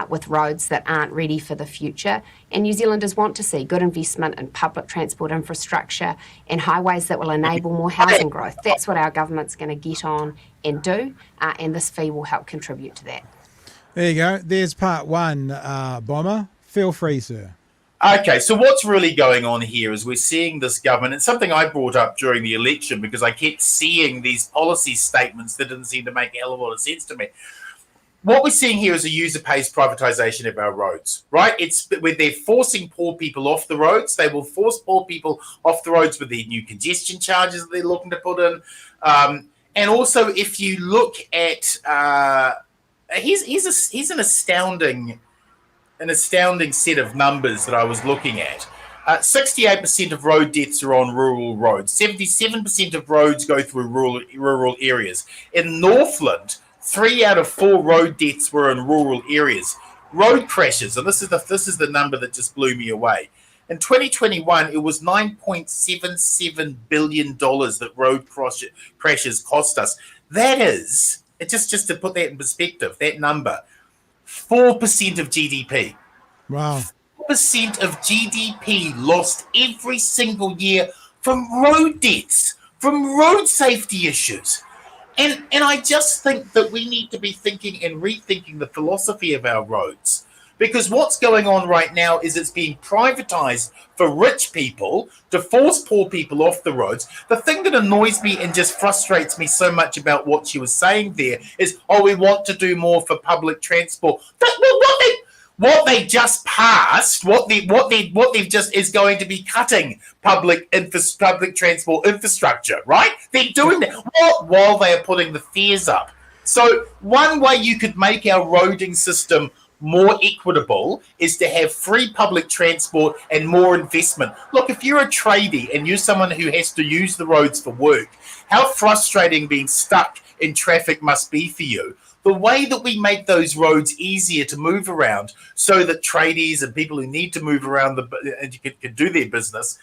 with roads that aren't ready for the future. And New Zealanders want to see good investment in public transport infrastructure and highways that will enable more housing growth. That's what our government's going to get on and do, and this fee will help contribute to that. There you go. There's part one, Bomber. Feel free, sir. Okay, so what's really going on here is we're seeing this government. It's something I brought up during the election because I kept seeing these policy statements that didn't seem to make a hell of a lot of sense to me. What we're seeing here is a user pays privatization of our roads, right? It's where they're forcing poor people off the roads. They will force poor people off the roads with the new congestion charges that they're looking to put in. And also, if you look at, here's an astounding set of numbers that I was looking at. 68% of road deaths are on rural roads. 77% of roads go through rural areas. In Northland, 3 out of 4 road deaths were in rural areas. Road crashes, and this is the number that just blew me away. In 2021, it was $9.77 billion that road crashes cost us. That is, just to put that in perspective, that number, 4% of GDP. Wow. 4% of GDP lost every single year from road deaths, from road safety issues. And I just think that we need to be thinking and rethinking the philosophy of our roads. Because what's going on right now is it's being privatized for rich people to force poor people off the roads. The thing that annoys me and just frustrates me so much about what she was saying there is, we want to do more for public transport. What they just passed, what they've just is going to be cutting public transport infrastructure, right? They're doing that while they are putting the fares up. So one way you could make our roading system more equitable is to have free public transport and more investment. Look, if you're a tradie and you're someone who has to use the roads for work, how frustrating being stuck in traffic must be for you. The way that we make those roads easier to move around so that tradies and people who need to move around and can do their business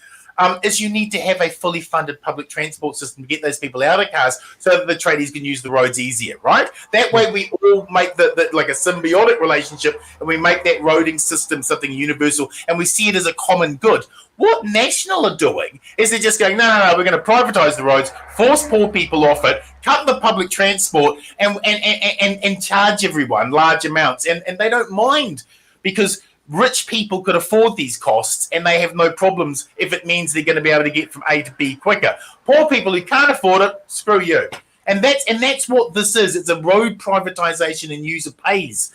is you need to have a fully funded public transport system to get those people out of cars so that the tradies can use the roads easier, right? That way we all make the like a symbiotic relationship, and we make that roading system something universal, and we see it as a common good. What National are doing is they're just going, no, we're going to privatise the roads, force poor people off it, cut the public transport, and charge everyone large amounts. And they don't mind, because rich people could afford these costs and they have no problems if it means they're going to be able to get from A to B quicker. Poor people who can't afford it, screw you. And that's what this is. It's a road privatisation and user pays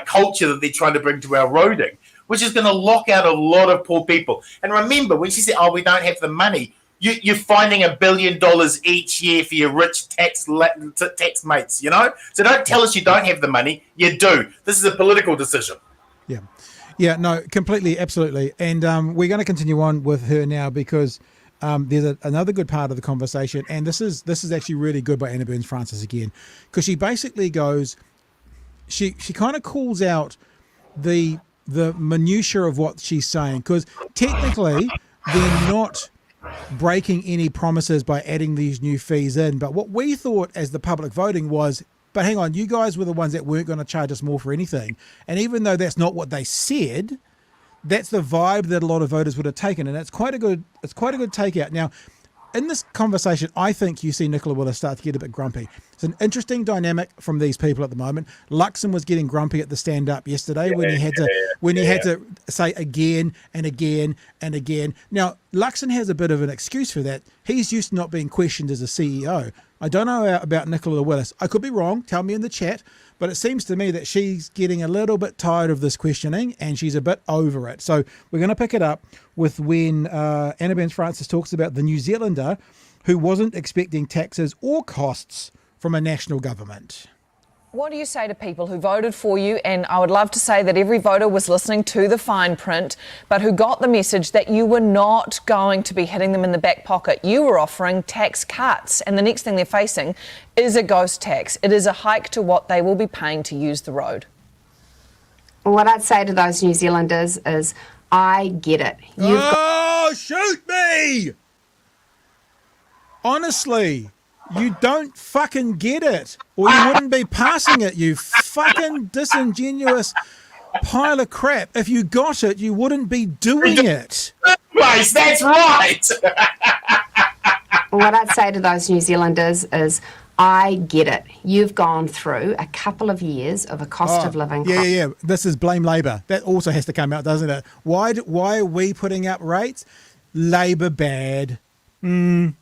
culture that they're trying to bring to our roading, which is going to lock out a lot of poor people. And remember, when she said, we don't have the money, you're finding $1 billion each year for your rich tax mates, you know? So don't tell us you don't have the money. You do. This is a political decision. Yeah, no, completely, absolutely. And we're going to continue on with her now, because there's another good part of the conversation, and this is actually really good by Anna Burns-Francis again, because she basically goes, she kind of calls out the minutiae of what she's saying, because technically they're not breaking any promises by adding these new fees in. But what we thought as the public voting was, but hang on, you guys were the ones that weren't going to charge us more for anything. And even though that's not what they said, that's the vibe that a lot of voters would have taken. And it's quite a good takeout. Now, in this conversation, I think you see Nicola Willis start to get a bit grumpy. It's an interesting dynamic from these people at the moment. Luxon was getting grumpy at the stand-up yesterday when he had to say again and again and again. Now, Luxon has a bit of an excuse for that. He's used to not being questioned as a CEO. I don't know about Nicola Willis. I could be wrong. Tell me in the chat. But it seems to me that she's getting a little bit tired of this questioning, and she's a bit over it. So we're going to pick it up with when Anna Burns-Francis talks about the New Zealander who wasn't expecting taxes or costs from a national government. What do you say to people who voted for you? And I would love to say that every voter was listening to the fine print, but who got the message that you were not going to be hitting them in the back pocket. You were offering tax cuts, and the next thing they're facing is a ghost tax. It is a hike to what they will be paying to use the road. What I'd say to those New Zealanders is, I get it. Shoot me! Honestly. You don't fucking get it, or you wouldn't be passing it, you fucking disingenuous pile of crap. If you got it, you wouldn't be doing it. That's right. What I'd say to those New Zealanders is, I get it. You've gone through a couple of years of a cost of living. Yeah. This is blame Labour. That also has to come out, doesn't it? Why are we putting up rates? Labour bad.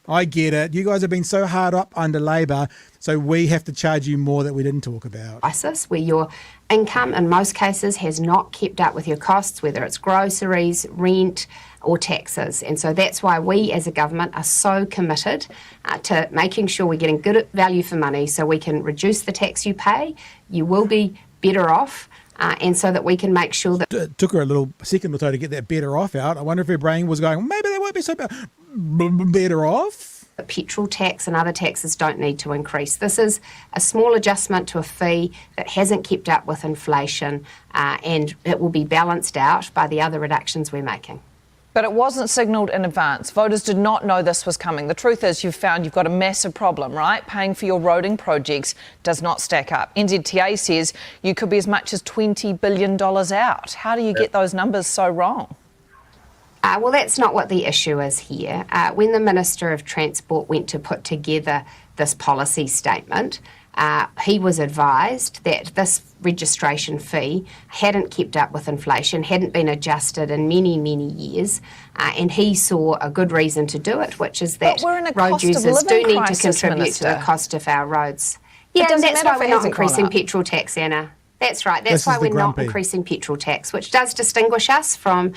I get it. You guys have been so hard up under Labour, so we have to charge you more that we didn't talk about. Crisis where your income in most cases has not kept up with your costs, whether it's groceries, rent or taxes. And so that's why we as a government are so committed to making sure we're getting good value for money so we can reduce the tax you pay. You will be better off and so that we can make sure that... It took her a little second or so to get that better off out. I wonder if her brain was going, maybe they won't be so better off. The petrol tax and other taxes don't need to increase. This is a small adjustment to a fee that hasn't kept up with inflation, and it will be balanced out by the other reductions we're making. But it wasn't signalled in advance. Voters did not know this was coming. The truth is you've got a massive problem, right? Paying for your roading projects does not stack up. NZTA says you could be as much as $20 billion out. How do you get those numbers so wrong? Well, that's not what the issue is here. When the Minister of Transport went to put together this policy statement, he was advised that this registration fee hadn't kept up with inflation, hadn't been adjusted in many, many years, and he saw a good reason to do it, which is that road users do need to contribute to the cost of our roads. Yeah, and that's why we're not increasing petrol tax, Anna. That's right. That's why we're not increasing petrol tax, which does distinguish us from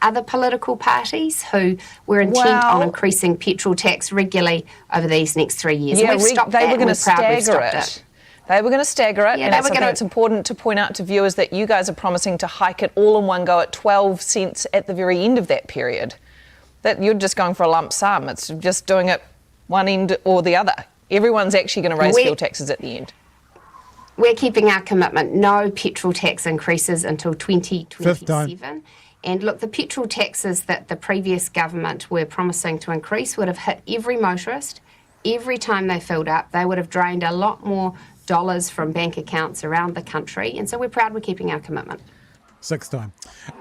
other political parties who were intent on increasing petrol tax regularly over these next 3 years. Yeah, and we've stopped that. They were going to stagger it. They were going to stagger it, and it's important to point out to viewers that you guys are promising to hike it all in one go at 12 cents at the very end of that period. That you're just going for a lump sum. It's just doing it one end or the other. Everyone's actually going to raise fuel taxes at the end. We're keeping our commitment. No petrol tax increases until 2027. And look, the petrol taxes that the previous government were promising to increase would have hit every motorist. Every time they filled up, they would have drained a lot more dollars from bank accounts around the country. And so we're proud we're keeping our commitment. Sixth time.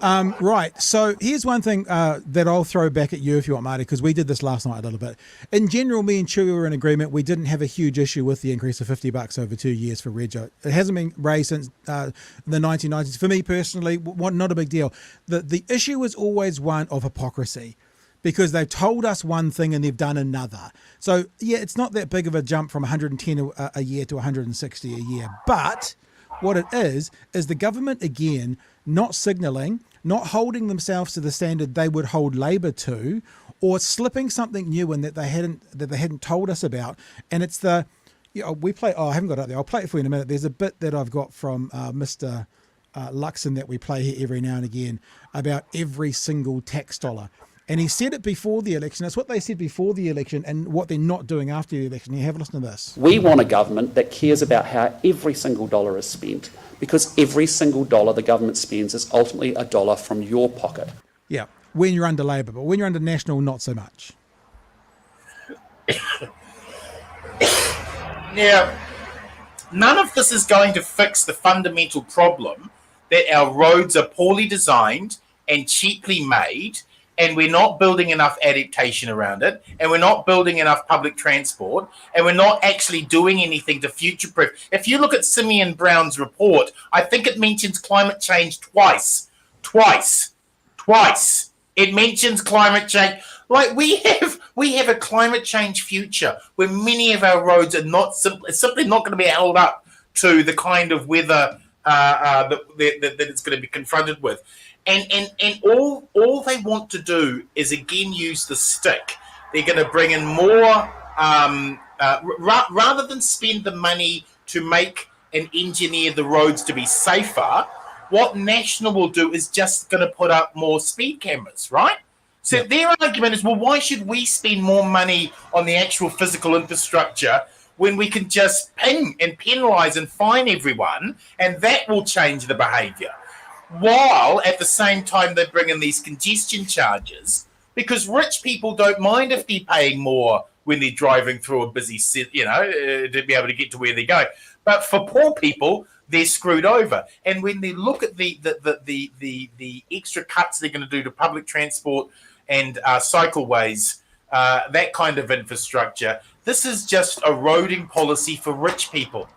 Right. So here's one thing that I'll throw back at you if you want, Marty, because we did this last night a little bit. In general, me and Chewy were in agreement. We didn't have a huge issue with the increase of $50 over 2 years for Rego. It hasn't been raised since the 1990s. For me personally, not a big deal. The issue is always one of hypocrisy, because they've told us one thing and they've done another. So, yeah, it's not that big of a jump from 110 a year to 160 a year. But what it is the government, again, not signalling, not holding themselves to the standard they would hold Labor to, or slipping something new in that they hadn't told us about. And it's we play. Oh, I haven't got it up there. I'll play it for you in a minute. There's a bit that I've got from Mr. Luxon that we play here every now and again about every single tax dollar. And he said it before the election. It's what they said before the election and what they're not doing after the election. You have a listen to this. We want a government that cares about how every single dollar is spent, because every single dollar the government spends is ultimately a dollar from your pocket. Yeah, when you're under Labor, but when you're under National, not so much. Now, none of this is going to fix the fundamental problem that our roads are poorly designed and cheaply made, and we're not building enough adaptation around it, and we're not building enough public transport, and we're not actually doing anything to future-proof. If you look at Simeon Brown's report, I think it mentions climate change twice. It mentions climate change. Like we have a climate change future where many of our roads are simply not going to be held up to the kind of weather that it's going to be confronted with. And all they want to do is again use the stick. They're going to bring in more rather than spend the money to make and engineer the roads to be safer. What National will do is just going to put up more speed cameras, right? So their argument is, well, why should we spend more money on the actual physical infrastructure when we can just ping and penalise and fine everyone, and that will change the behaviour? While at the same time they bring in these congestion charges, because rich people don't mind if they're paying more when they're driving through a busy city, to be able to get to where they're going. But for poor people, they're screwed over. And when they look at the extra cuts they're going to do to public transport and cycleways, that kind of infrastructure, this is just eroding policy for rich people.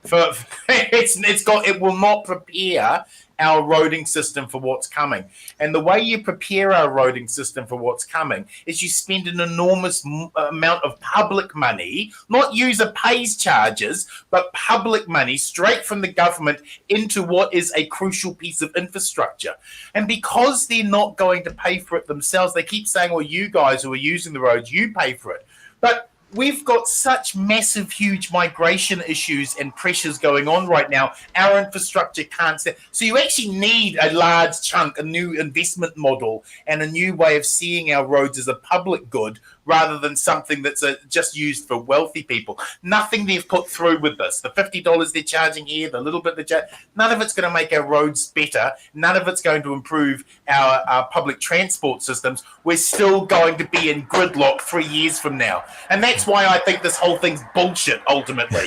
It will not prepare our roading system for what's coming. And the way you prepare our roading system for what's coming is you spend an enormous amount of public money, not user pays charges, but public money straight from the government into what is a crucial piece of infrastructure. And because they're not going to pay for it themselves, they keep saying, well, you guys who are using the roads, you pay for it. But we've got such massive, huge migration issues and pressures going on right now. Our infrastructure can't stand. So you actually need a large chunk, a new investment model, and a new way of seeing our roads as a public good rather than something that's just used for wealthy people. Nothing they've put through with this. The $50 they're charging here, the little bit none of it's going to make our roads better. None of it's going to improve our public transport systems. We're still going to be in gridlock 3 years from now. And that's why I think this whole thing's bullshit, ultimately.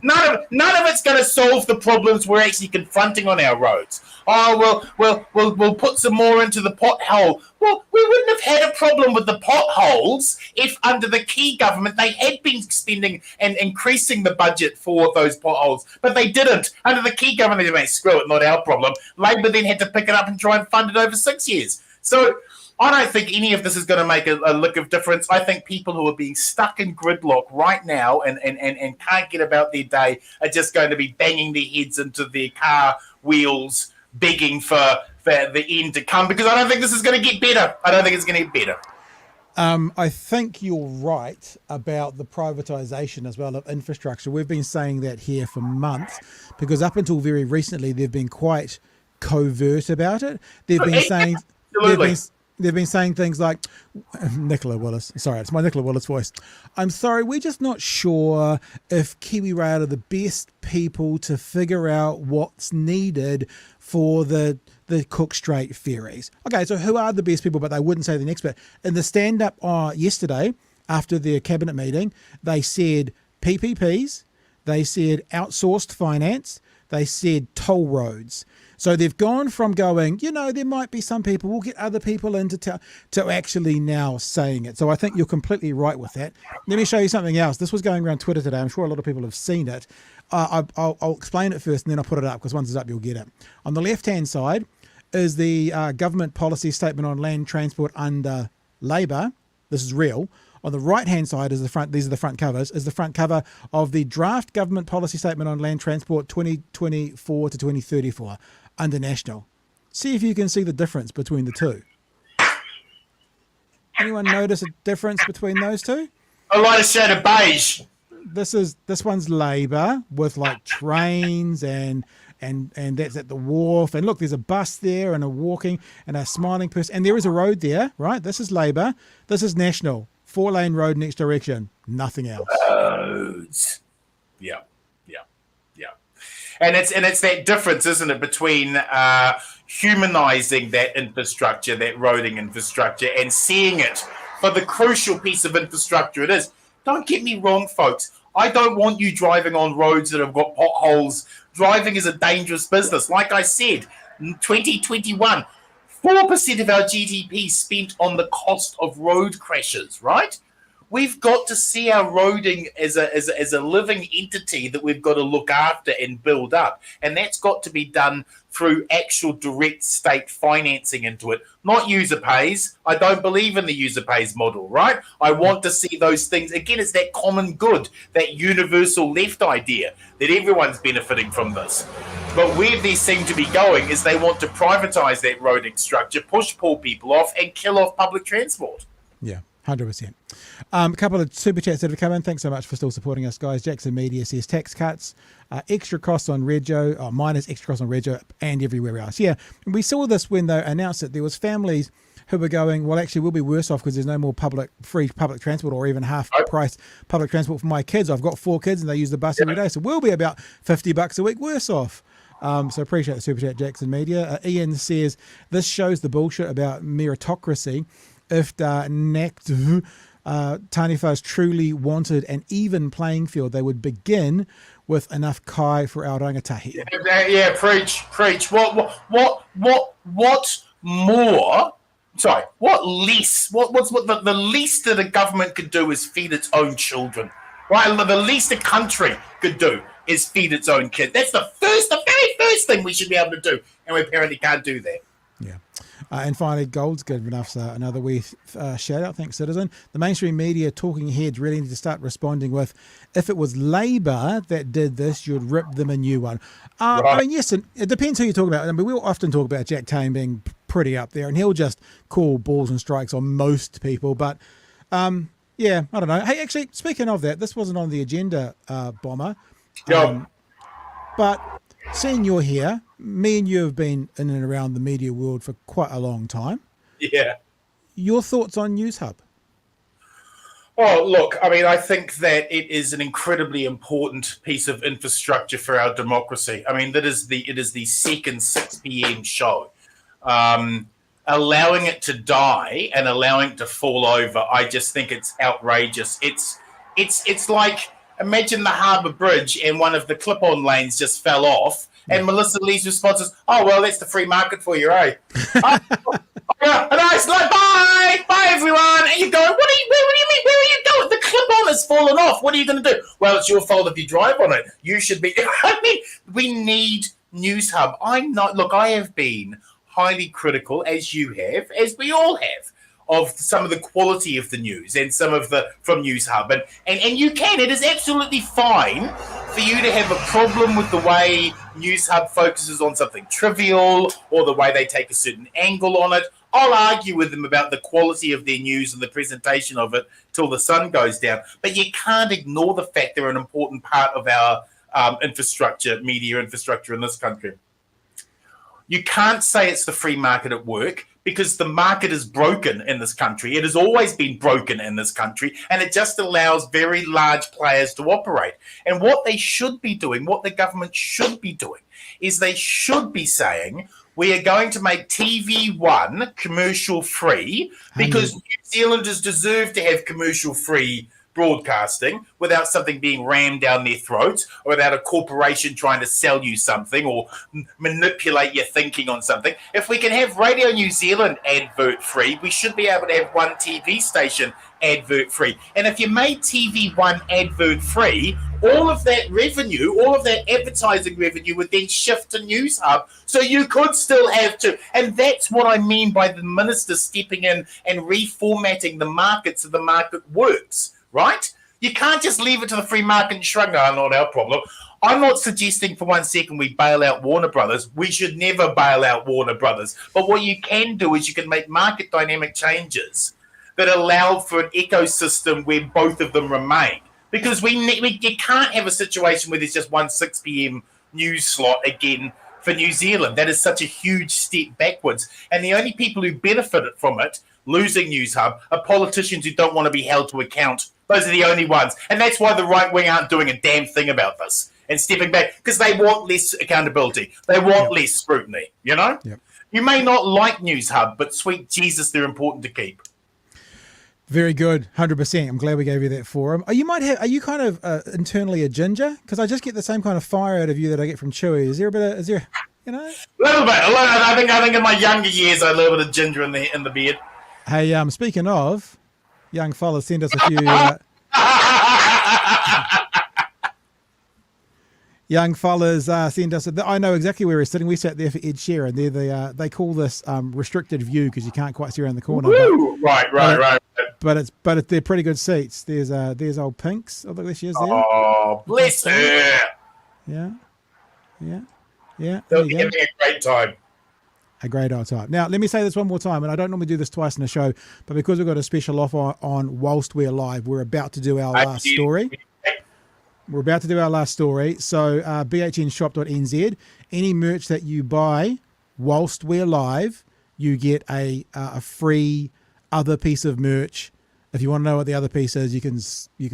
None of it's going to solve the problems we're actually confronting on our roads. Oh, we'll put some more into the pothole. Well, we wouldn't have had a problem with the potholes if under the Key government they had been spending and increasing the budget for those potholes. But they didn't. Under the Key government, they went, screw it, not our problem. Labor then had to pick it up and try and fund it over 6 years. So I don't think any of this is going to make a lick of difference. I think people who are being stuck in gridlock right now and can't get about their day are just going to be banging their heads into their car wheels, begging for the end to come, because I don't think this is going to get better. I don't think it's going to get better. I think you're right about the privatisation as well of infrastructure. We've been saying that here for months, because up until very recently they've been quite covert about it. They've been saying things like, Nicola Willis, sorry, it's my Nicola Willis voice. I'm sorry, we're just not sure if Kiwi Rail are the best people to figure out what's needed for the Cook Strait ferries. Okay, so who are the best people? But they wouldn't say the next bit. In the stand-up yesterday, after their cabinet meeting, they said PPPs, they said outsourced finance, they said toll roads. So they've gone from going, there might be some people, we'll get other people in to actually now saying it. So I think you're completely right with that. Let me show you something else. This was going around Twitter today. I'm sure a lot of people have seen it. I'll explain it first and then I'll put it up, because once it's up, you'll get it. On the left-hand side is the government policy statement on land transport under Labor. This is real. On the right-hand side is the front. These are the front covers. Is the front cover of the draft government policy statement on land transport 2024 to 2034 under National. See if you can see the difference between the two. Anyone notice a difference between those two? A lighter shade of beige. This one's Labor with like trains and that's at the wharf. And look, there's a bus there and a walking and a smiling person. And there is a road there, right? This is Labor. This is National. 4-lane road in each direction. Nothing else. Roads. Yeah. And it's that difference, isn't it, between humanizing that infrastructure, that roading infrastructure, and seeing it for the crucial piece of infrastructure it is. Don't get me wrong, folks. I don't want you driving on roads that have got potholes. Driving is a dangerous business. Like I said, in 2021, 4% of our GDP spent on the cost of road crashes, right? We've got to see our roading as a living entity that we've got to look after and build up. And that's got to be done through actual direct state financing into it, not user pays. I don't believe in the user pays model, right? I want to see those things. Again, it's that common good, that universal left idea that everyone's benefiting from this. But where they seem to be going is they want to privatise that roading structure, push poor people off and kill off public transport. Yeah. 100%. A couple of super chats that have come in. Thanks so much for still supporting us, guys. Jackson Media says tax cuts, extra costs on Rego, minus extra costs on Rego and everywhere else. Yeah, we saw this when they announced it. There was families who were going, well, actually, we'll be worse off because there's no more free public transport or even half price public transport for my kids. I've got 4 kids and they use the bus every day, so we'll be about $50 a week worse off. So appreciate the super chat, Jackson Media. Ian says this shows the bullshit about meritocracy. If Taniwhas truly wanted an even playing field, they would begin with enough kai for our rangatahi. Yeah, preach. What more? Sorry, what less? What's the least that a government could do is feed its own children, right? The least a country could do is feed its own kids. That's the very first thing we should be able to do, and we apparently can't do that. Yeah. And finally, Gold's given us another wee shout out. Thanks, Citizen. The mainstream media talking heads really need to start responding with, if it was Labor that did this, you'd rip them a new one. Right. I mean, yes, and it depends who you talk about. I mean, we'll often talk about Jack Tame being pretty up there, and he'll just call balls and strikes on most people. But, Yeah, I don't know. Hey, actually, speaking of that, this wasn't on the agenda, Bomber. No. But seeing you're here, me and you have been in and around the media world for quite a long time. Yeah. Your thoughts on News Hub? Oh, look, I mean, I think that it is an incredibly important piece of infrastructure for our democracy. I mean, it is the second 6 p.m. show. Allowing it to die and allowing it to fall over, I just think it's outrageous. It's like, imagine the Harbour Bridge and one of the clip-on lanes just fell off, and Melissa Lee's response is, "Oh well, that's the free market for you, eh?" And I was like, bye everyone. And you go, where do you mean? Where are you going? The clip-on has fallen off. What are you going to do? Well, it's your fault if you drive on it. You should be. I mean, we need News Hub. I have been highly critical, as you have, as we all have, of some of the quality of the news and some of the from News Hub. And it is absolutely fine for you to have a problem with the way News Hub focuses on something trivial or the way they take a certain angle on it. I'll argue with them about the quality of their news and the presentation of it till the sun goes down. But you can't ignore the fact they're an important part of our media infrastructure in this country. You can't say it's the free market at work, because the market is broken in this country. It has always been broken in this country, and it just allows very large players to operate. And what they should be doing, what the government should be doing, is they should be saying, we are going to make TV1 commercial free, because New Zealanders deserve to have commercial free broadcasting without something being rammed down their throats, or without a corporation trying to sell you something or manipulate your thinking on something. If we can have Radio New Zealand advert free, we should be able to have one TV station advert free. And if you made TV1 advert free, all of that revenue, all of that advertising revenue would then shift to News Hub, so you could still have two. And that's what I mean by the minister stepping in and reformatting the market so the market works. Right? You can't just leave it to the free market and shrug, no, not our problem. I'm not suggesting for 1 second we bail out Warner Brothers. We should never bail out Warner Brothers. But what you can do is you can make market dynamic changes that allow for an ecosystem where both of them remain. Because you can't have a situation where there's just one 6 p.m. news slot again for New Zealand. That is such a huge step backwards. And the only people who benefited from it, losing News Hub, are politicians who don't want to be held to account. Those are the only ones. And that's why the right wing aren't doing a damn thing about this and stepping back, because they want less accountability. They want less scrutiny, you know? Yep. You may not like News Hub, but sweet Jesus, they're important to keep. Very good, 100%. I'm glad we gave you that forum. Are you kind of internally a ginger? Because I just get the same kind of fire out of you that I get from Chewy. Is there a bit of, you know? A little bit. I think in my younger years, I had a little bit of ginger in the beard. Hey, speaking of, young fella sent us a few. Young fellas sent us. I know exactly where we're sitting. We sat there for Ed Sheeran. They call this restricted view because you can't quite see around the corner. Right. But they're pretty good seats. There's old Pinks. Oh, look, there she is there. Oh, bless her. Yeah. They'll be having a great time. A great old time. Now, let me say this one more time, and I don't normally do this twice in a show, but because we've got a special offer on whilst we're live, we're about to do our last story. We're about to do our last story. So bhnshop.nz, any merch that you buy whilst we're live, you get a free other piece of merch. If you want to know what the other piece is, you can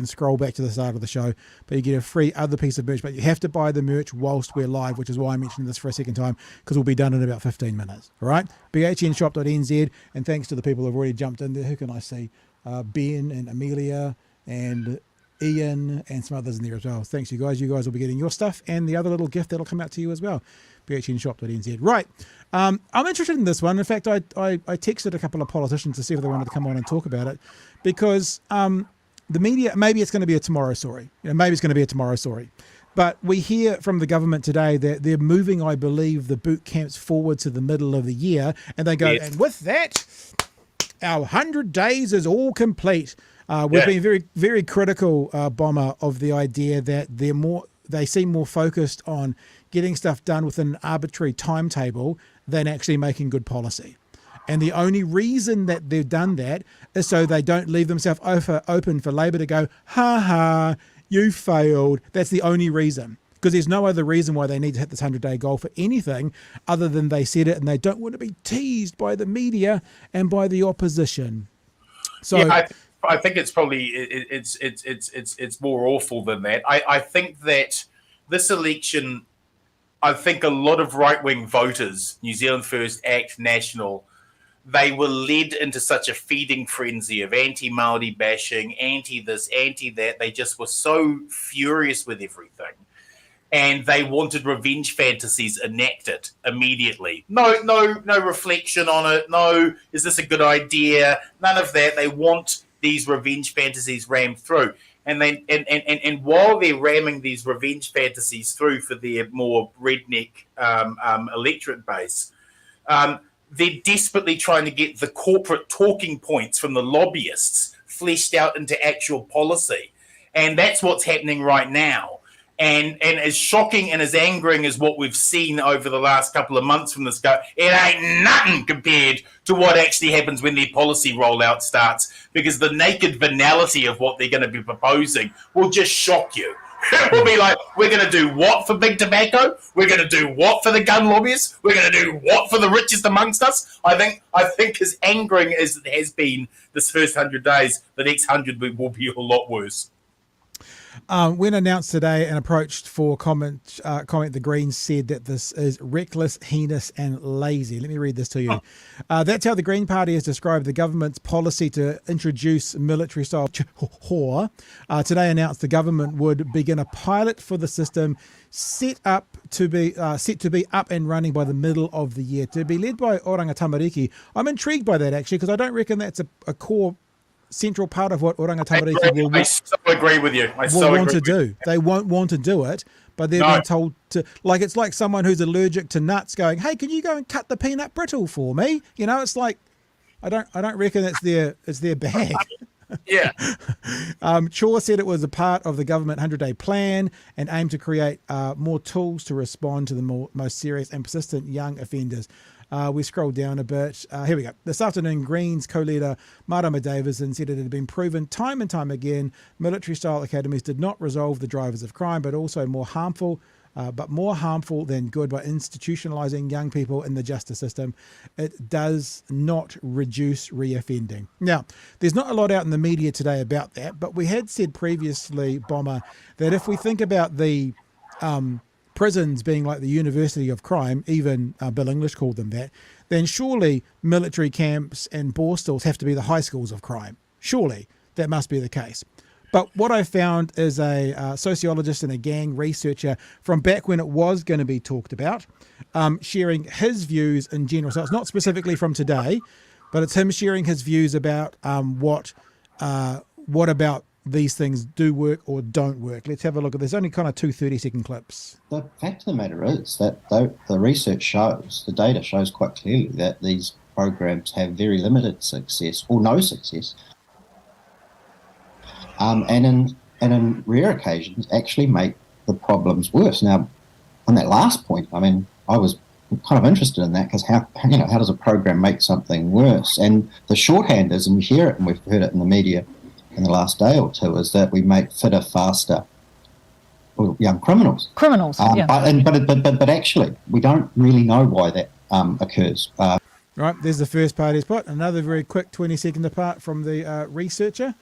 scroll back to the start of the show, but you get a free other piece of merch, but you have to buy the merch whilst we're live, which is why I mentioned this for a second time, because we'll be done in about 15 minutes. All right? bhnshop.nz, and thanks to the people who've already jumped in there. Who can I see? Ben and Amelia and Ian and some others in there as well. Thanks, you guys. You guys will be getting your stuff and the other little gift that'll come out to you as well. bhnshop.nz. Right. I'm interested in this one. In fact, I texted a couple of politicians to see if they wanted to come on and talk about it, because the media, maybe it's going to be a tomorrow story. Maybe it's going to be a tomorrow story. But we hear from the government today that they're moving, I believe, the boot camps forward to the middle of the year. And they go, yes. And with that, our 100 days is all complete. We've been very, very critical, Bomber, of the idea that they seem more focused on getting stuff done within an arbitrary timetable than actually making good policy. And the only reason that they've done that is so they don't leave themselves open for Labor to go, ha ha, you failed. That's the only reason. Because there's no other reason why they need to hit this 100-day goal for anything other than they said it and they don't want to be teased by the media and by the opposition. So yeah, I think it's probably it's more awful than that. I think that this election, I think a lot of right-wing voters, New Zealand First, ACT, National, they were led into such a feeding frenzy of anti-Māori bashing, anti-this, anti-that. They just were so furious with everything. And they wanted revenge fantasies enacted immediately. No reflection on it. No, is this a good idea? None of that. They want these revenge fantasies rammed through. And then, and while they're ramming these revenge fantasies through for their more redneck electorate base, they're desperately trying to get the corporate talking points from the lobbyists fleshed out into actual policy. And that's what's happening right now. And as shocking and as angering as what we've seen over the last couple of months from this guy, it ain't nothing compared to what actually happens when their policy rollout starts, because the naked venality of what they're going to be proposing will just shock you. It will be like, we're going to do what for big tobacco? We're going to do what for the gun lobbyists? We're going to do what for the richest amongst us? I think as angering as it has been this first 100 days, the next 100 will be a lot worse. When announced today and approached for comment, the Greens said that this is reckless, heinous and lazy. Let me read this to you. That's how the Green Party has described the government's policy to introduce military-style today announced the government would begin a pilot for the system set to be up and running by the middle of the year. To be led by Oranga Tamariki. I'm intrigued by that, actually, because I don't reckon that's a core central part of what Oranga Tamariki will agree with you. want to do. They won't want to do it, but they're being told to. Like, it's like someone who's allergic to nuts going, "Hey, can you go and cut the peanut brittle for me?" You know, it's like I don't reckon it's their bag. Yeah. Chor said it was a part of the government 100-day plan and aimed to create more tools to respond to the most serious and persistent young offenders. We scroll down a bit. Here we go. This afternoon, Greens co-leader Marama Davison said it had been proven time and time again military-style academies did not resolve the drivers of crime, but also more harmful than good by institutionalising young people in the justice system. It does not reduce reoffending. Now, there's not a lot out in the media today about that, but we had said previously, Bomber, that if we think about the prisons being like the university of crime, even Bill English called them that, then surely military camps and borstalls have to be the high schools of crime. Surely that must be the case. But what I found is a sociologist and a gang researcher from back when it was going to be talked about, sharing his views in general. So it's not specifically from today, but it's him sharing his views about what about these things do work or don't work. Let's have a look at this. Only kind of 2 30-second clips. The fact of the matter is that the research shows, the data shows quite clearly that these programs have very limited success or no success. And in rare occasions actually make the problems worse. Now, on that last point, I mean, I was kind of interested in that because how does a program make something worse? And the shorthand is, and you hear it, and we've heard it in the media in the last day or two, is that we make fitter, faster young criminals. Yeah. But actually, we don't really know why that occurs. Right, there's the first part he's put. Another very quick 20-second apart from the researcher.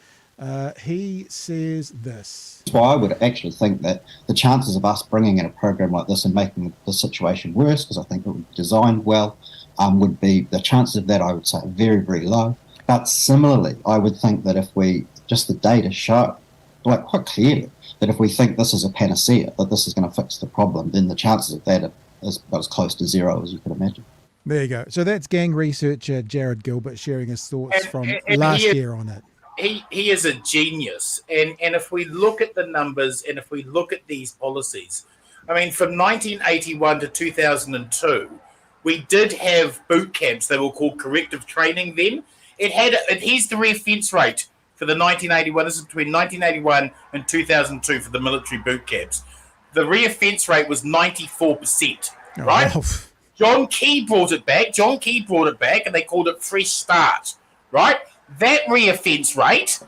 He says this. That's why I would actually think that the chances of us bringing in a program like this and making the situation worse, because I think it would be designed well, would be, the chances of that, I would say, are very, very low. But similarly, I would think that if the data show, like quite clearly, that if we think this is a panacea, that this is going to fix the problem, then the chances of that is about as close to zero as you could imagine. There you go. So that's gang researcher Jared Gilbert sharing his thoughts from last year on it. He is a genius. And if we look at the numbers and if we look at these policies, I mean, from 1981 to 2002, we did have boot camps. They were called corrective training then. Here's the reoffence rate for the 1981. This is between 1981 and 2002 for the military boot camps. The reoffence rate was 94%, right? Wow. John Key brought it back, and they called it Fresh Start, right? That reoffence rate,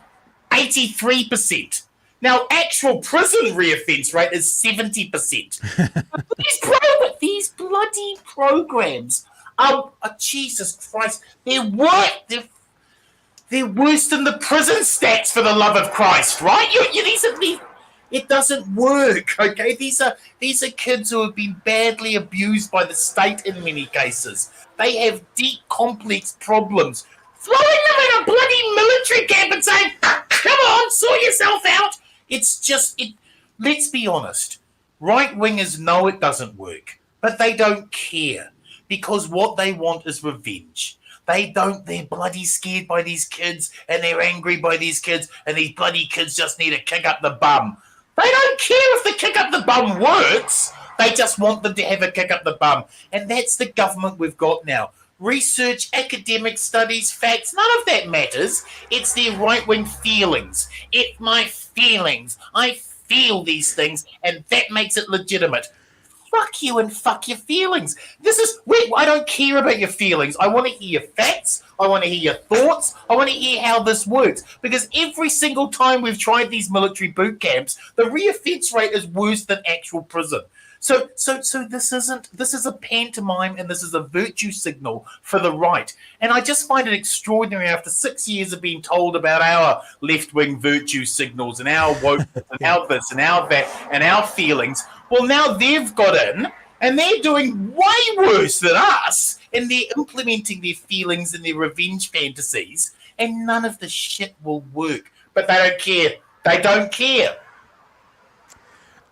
83%. Now, actual prison reoffence rate is 70%. These bloody programs, Jesus Christ, they're worse than the prison stats, for the love of Christ, right? It doesn't work, okay? These are kids who have been badly abused by the state in many cases. They have deep, complex problems. Throwing them in a bloody military camp and saying, come on, sort yourself out. It's just, let's be honest. Right-wingers know it doesn't work, but they don't care, because what they want is revenge. They're bloody scared by these kids, and they're angry by these kids, and these bloody kids just need to kick up the bum. They don't care if the kick up the bum works. They just want them to have a kick up the bum. And that's the government we've got now. Research, academic studies, facts, none of that matters. It's their right-wing feelings. It's my feelings. I feel these things, and that makes it legitimate. Fuck you and fuck your feelings. I don't care about your feelings. I want to hear your facts. I want to hear your thoughts. I want to hear how this works. Because every single time we've tried these military boot camps, the reoffence rate is worse than actual prison. So this is a pantomime, and this is a virtue signal for the right. And I just find it extraordinary, after 6 years of being told about our left-wing virtue signals and our woke and our this and our that and our feelings. Well, now they've got in, and they're doing way worse than us, and they're implementing their feelings and their revenge fantasies, and none of the shit will work. But they don't care. They don't care.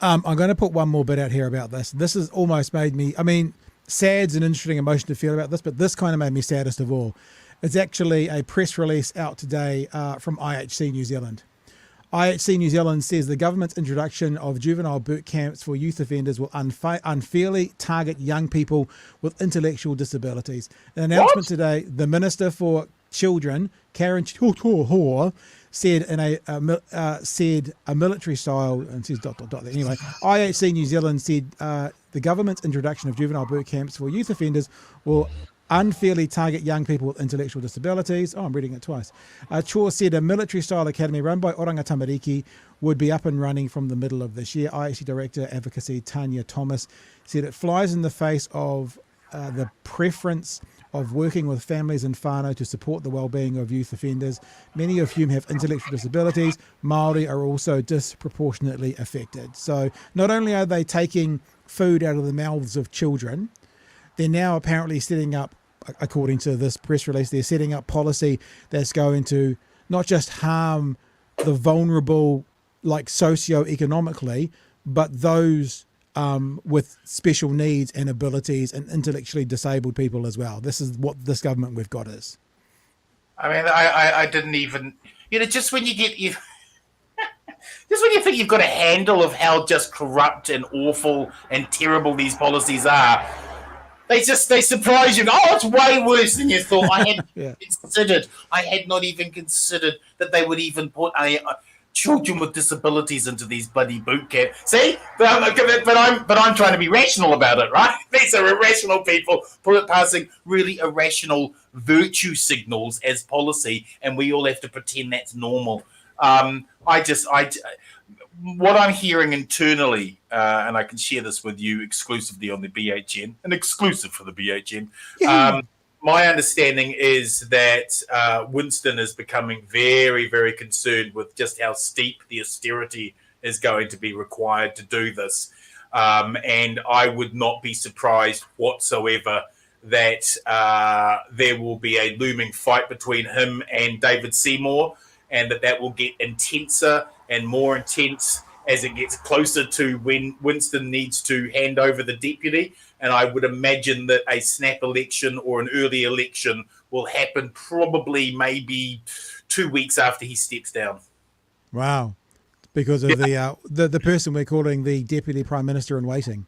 I'm going to put one more bit out here about this. This has almost made me, sad's an interesting emotion to feel about this, but this kind of made me saddest of all. It's actually a press release out today from IHC New Zealand. IHC New Zealand says the government's introduction of juvenile boot camps for youth offenders will unfairly target young people with intellectual disabilities. An announcement today, the Minister for Children, Karen Chihor, said a military style, and says ... Anyway, IHC New Zealand said the government's introduction of juvenile boot camps for youth offenders will unfairly target young people with intellectual disabilities. Oh, I'm reading it twice. Chor said a military-style academy run by Oranga Tamariki would be up and running from the middle of this year. IHC Director Advocacy Tanya Thomas said it flies in the face of the preference of working with families in whānau to support the well-being of youth offenders, many of whom have intellectual disabilities. Māori are also disproportionately affected. So not only are they taking food out of the mouths of children, they're now apparently setting up, according to this press release, they're setting up policy that's going to not just harm the vulnerable, like socio-economically, but those with special needs and abilities and intellectually disabled people as well. This is what this government we've got is. I didn't even, just when you get you. Just when you think you've got a handle of how just corrupt and awful and terrible these policies are, they surprise you. Oh, it's way worse than you thought. I had not even considered that they would even put children with disabilities into these bloody boot camps. See, but I'm trying to be rational about it, right? These are irrational people passing really irrational virtue signals as policy, and we all have to pretend that's normal. What I'm hearing internally, and I can share this with you exclusively on the BHN, an exclusive for the BHN. My understanding is that Winston is becoming very, very concerned with just how steep the austerity is going to be required to do this. And I would not be surprised whatsoever that there will be a looming fight between him and David Seymour, and that will get intenser and more intense as it gets closer to when Winston needs to hand over the deputy. And I would imagine that a snap election or an early election will happen probably maybe 2 weeks after he steps down. Wow. Because of the person we're calling the Deputy Prime Minister in waiting.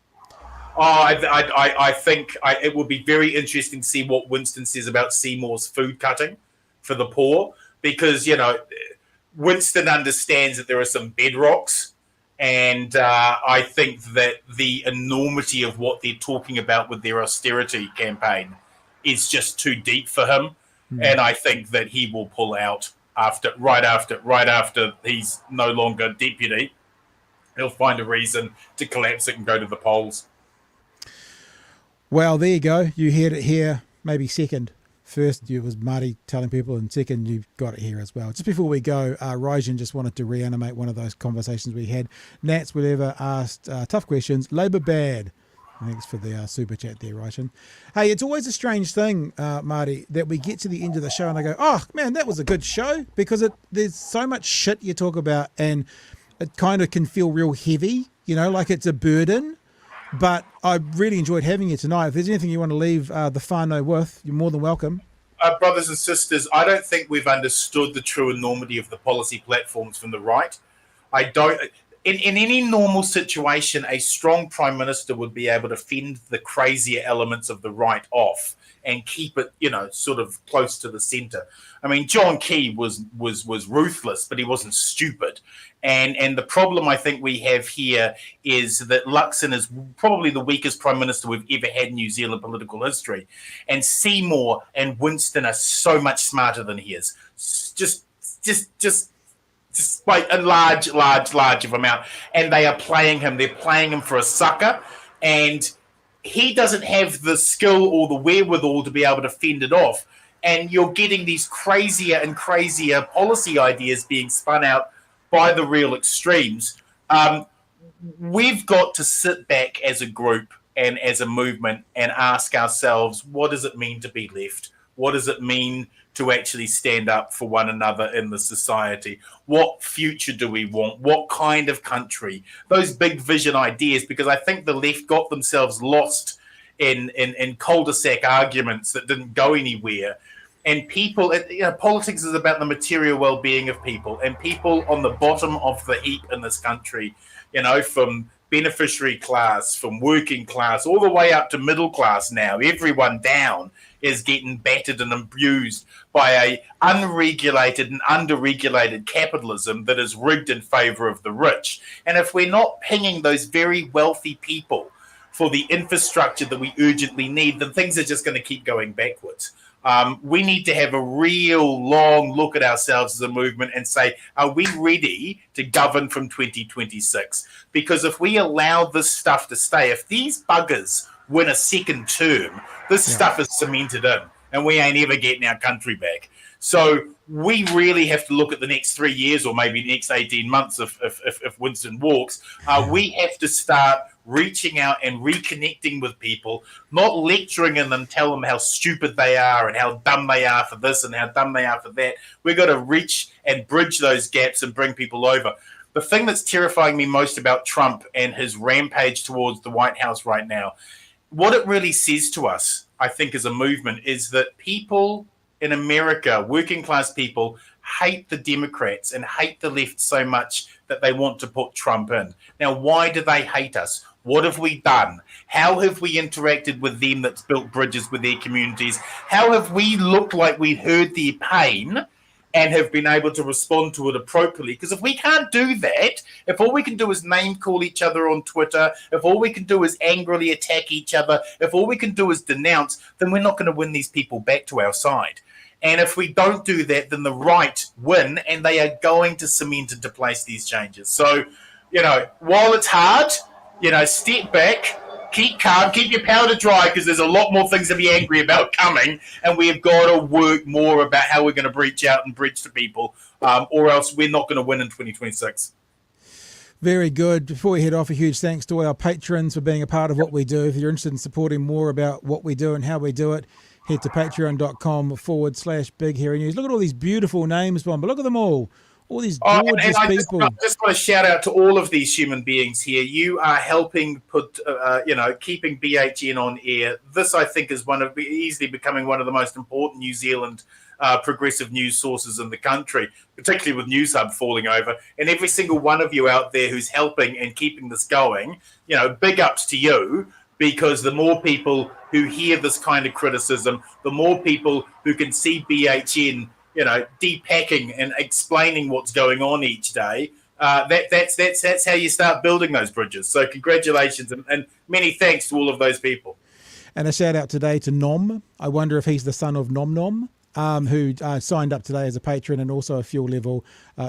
Oh, I think it would be very interesting to see what Winston says about Seymour's food cutting for the poor. Because, Winston understands that there are some bedrocks And I think that the enormity of what they're talking about with their austerity campaign is just too deep for him. And I think that he will pull out right after he's no longer deputy. He'll find a reason to collapse it and go to the polls. Well, there you go. You heard it here, maybe second. First, it was Marty telling people, and second, you've got it here as well. Just before we go, Rajan just wanted to reanimate one of those conversations we had. Nats, whatever, asked tough questions. Labour bad. Thanks for the super chat there, Rajan. Hey, it's always a strange thing, Marty, that we get to the end of the show and I go, oh, man, that was a good show, because there's so much shit you talk about and it kind of can feel real heavy, like it's a burden. But I really enjoyed having you tonight. If there's anything you want to leave the whānau with, you're more than welcome. Brothers and sisters, I don't think we've understood the true enormity of the policy platforms from the right. I don't. In any normal situation, a strong prime minister would be able to fend the crazier elements of the right off and keep it, sort of close to the centre. I mean, John Key was ruthless, but he wasn't stupid. And the problem I think we have here is that Luxon is probably the weakest prime minister we've ever had in New Zealand political history. And Seymour and Winston are so much smarter than he is. Just like a large of amount. And they are playing him. They're playing him for a sucker. And he doesn't have the skill or the wherewithal to be able to fend it off. And you're getting these crazier and crazier policy ideas being spun out by the real extremes. We've got to sit back as a group and as a movement and ask ourselves, what does it mean to be left? What does it mean to actually stand up for one another in the society? What future do we want? What kind of country? Those big vision ideas, because I think the left got themselves lost in cul-de-sac arguments that didn't go anywhere. And people, politics is about the material well-being of people, and people on the bottom of the heap in this country, from beneficiary class, from working class, all the way up to middle class now, everyone down is getting battered and abused by a unregulated and underregulated capitalism that is rigged in favour of the rich. And if we're not pinging those very wealthy people for the infrastructure that we urgently need, then things are just going to keep going backwards. We need to have a real long look at ourselves as a movement and say, are we ready to govern from 2026? Because if we allow this stuff to stay, if these buggers win a second term, this stuff is cemented in, and we ain't ever getting our country back. So we really have to look at the next 3 years, or maybe the next 18 months if Winston walks. We have to start reaching out and reconnecting with people, not lecturing them, tell them how stupid they are and how dumb they are for this and how dumb they are for that. We've got to reach and bridge those gaps and bring people over. The thing that's terrifying me most about Trump and his rampage towards the White House right now, what it really says to us, I think, as a movement, is that people in America, working class people, hate the Democrats and hate the left so much that they want to put Trump in. Now, why do they hate us? What have we done? How have we interacted with them that's built bridges with their communities? How have we looked like we heard their pain and have been able to respond to it appropriately? Because if we can't do that, if all we can do is name call each other on Twitter, if all we can do is angrily attack each other, if all we can do is denounce, then we're not going to win these people back to our side. And if we don't do that, then the right win, and they are going to cement into place these changes. So, while it's hard, step back, keep calm, keep your powder dry, because there's a lot more things to be angry about coming, and we've got to work more about how we're going to reach out and bridge to people, or else we're not going to win in 2026. Very good. Before we head off, a huge thanks to all our patrons for being a part of what we do. If you're interested in supporting more about what we do and how we do it, head to patreon.com/Big Hairy News. Look at all these beautiful names, Bob, but look at them all. All these gorgeous people. I just want to shout out to all of these human beings here. You are helping put, keeping BHN on air. This, I think, is easily becoming one of the most important New Zealand progressive news sources in the country, particularly with News Hub falling over. And every single one of you out there who's helping and keeping this going, big ups to you. Because the more people who hear this kind of criticism, the more people who can see BHN, depacking and explaining what's going on each day, That's how you start building those bridges. So congratulations and many thanks to all of those people. And a shout out today to Nom. I wonder if he's the son of Nom Nom, who signed up today as a patron, and also a fuel level.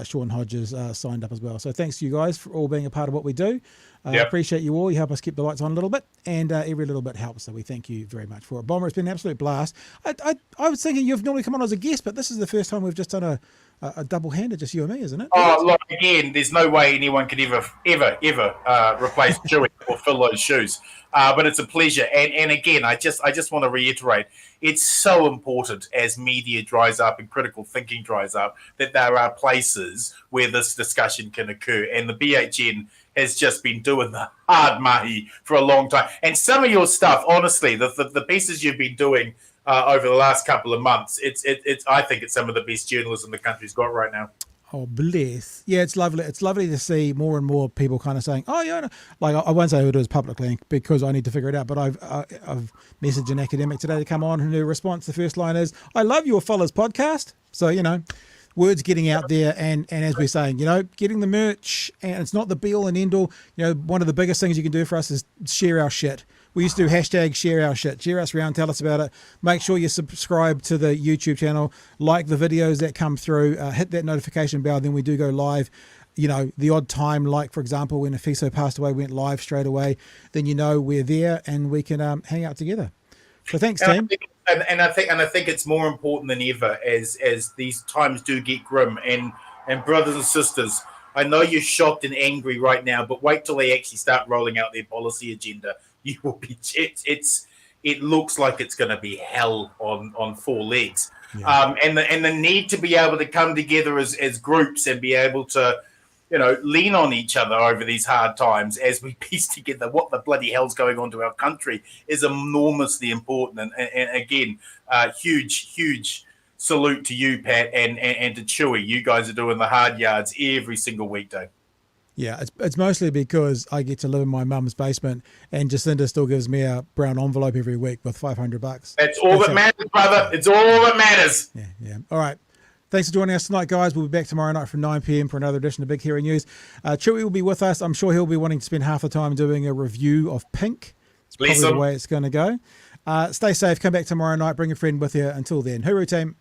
Sean Hodges signed up as well. So thanks to you guys for all being a part of what we do. Appreciate you all. You help us keep the lights on a little bit, and every little bit helps. So we thank you very much for it. Bomber, it's been an absolute blast. I was thinking you've normally come on as a guest, but this is the first time we've just done a double-handed, just you and me, isn't it? Oh, look, again, there's no way anyone could ever replace Chewy or fill those shoes. But it's a pleasure. And again, I just want to reiterate, it's so important as media dries up and critical thinking dries up that there are places where this discussion can occur. And the BHN has just been doing the hard mahi for a long time. And some of your stuff, honestly, the pieces you've been doing over the last couple of months, I think it's some of the best journalism the country's got right now. Oh, bless. Yeah, it's lovely. It's lovely to see more and more people kind of saying, oh, yeah, no. Like, I won't say who it is publicly because I need to figure it out, but I've messaged an academic today to come on, and her response, the first line is, I love your fellas podcast. So, words getting out there, and as we're saying, getting the merch, and it's not the be all and end all. One of the biggest things you can do for us is share our shit. We used to do hashtag share our shit. Share us around, tell us about it. Make sure you subscribe to the YouTube channel, like the videos that come through, hit that notification bell, then we do go live. The odd time, like, for example, when Afiso passed away, went live straight away. Then we're there and we can hang out together. So thanks, team. And I think it's more important than ever as these times do get grim. And brothers and sisters, I know you're shocked and angry right now, but wait till they actually start rolling out their policy agenda. You will be. It looks like it's going to be hell on four legs. Yeah. And the need to be able to come together as groups and be able to, lean on each other over these hard times as we piece together what the bloody hell's going on to our country is enormously important. And again, huge salute to you, Pat, and to Chewy. You guys are doing the hard yards every single weekday. Yeah, it's mostly because I get to live in my mum's basement, and Jacinda still gives me a brown envelope every week with $500. That's all that matters, brother. It's all that matters. Yeah. All right. Thanks for joining us tonight, guys. We'll be back tomorrow night from 9 p.m. for another edition of Big Hero News. Chewy will be with us. I'm sure he'll be wanting to spend half the time doing a review of Pink. It's probably the way it's going to go. Stay safe. Come back tomorrow night. Bring a friend with you. Until then, hooroo team.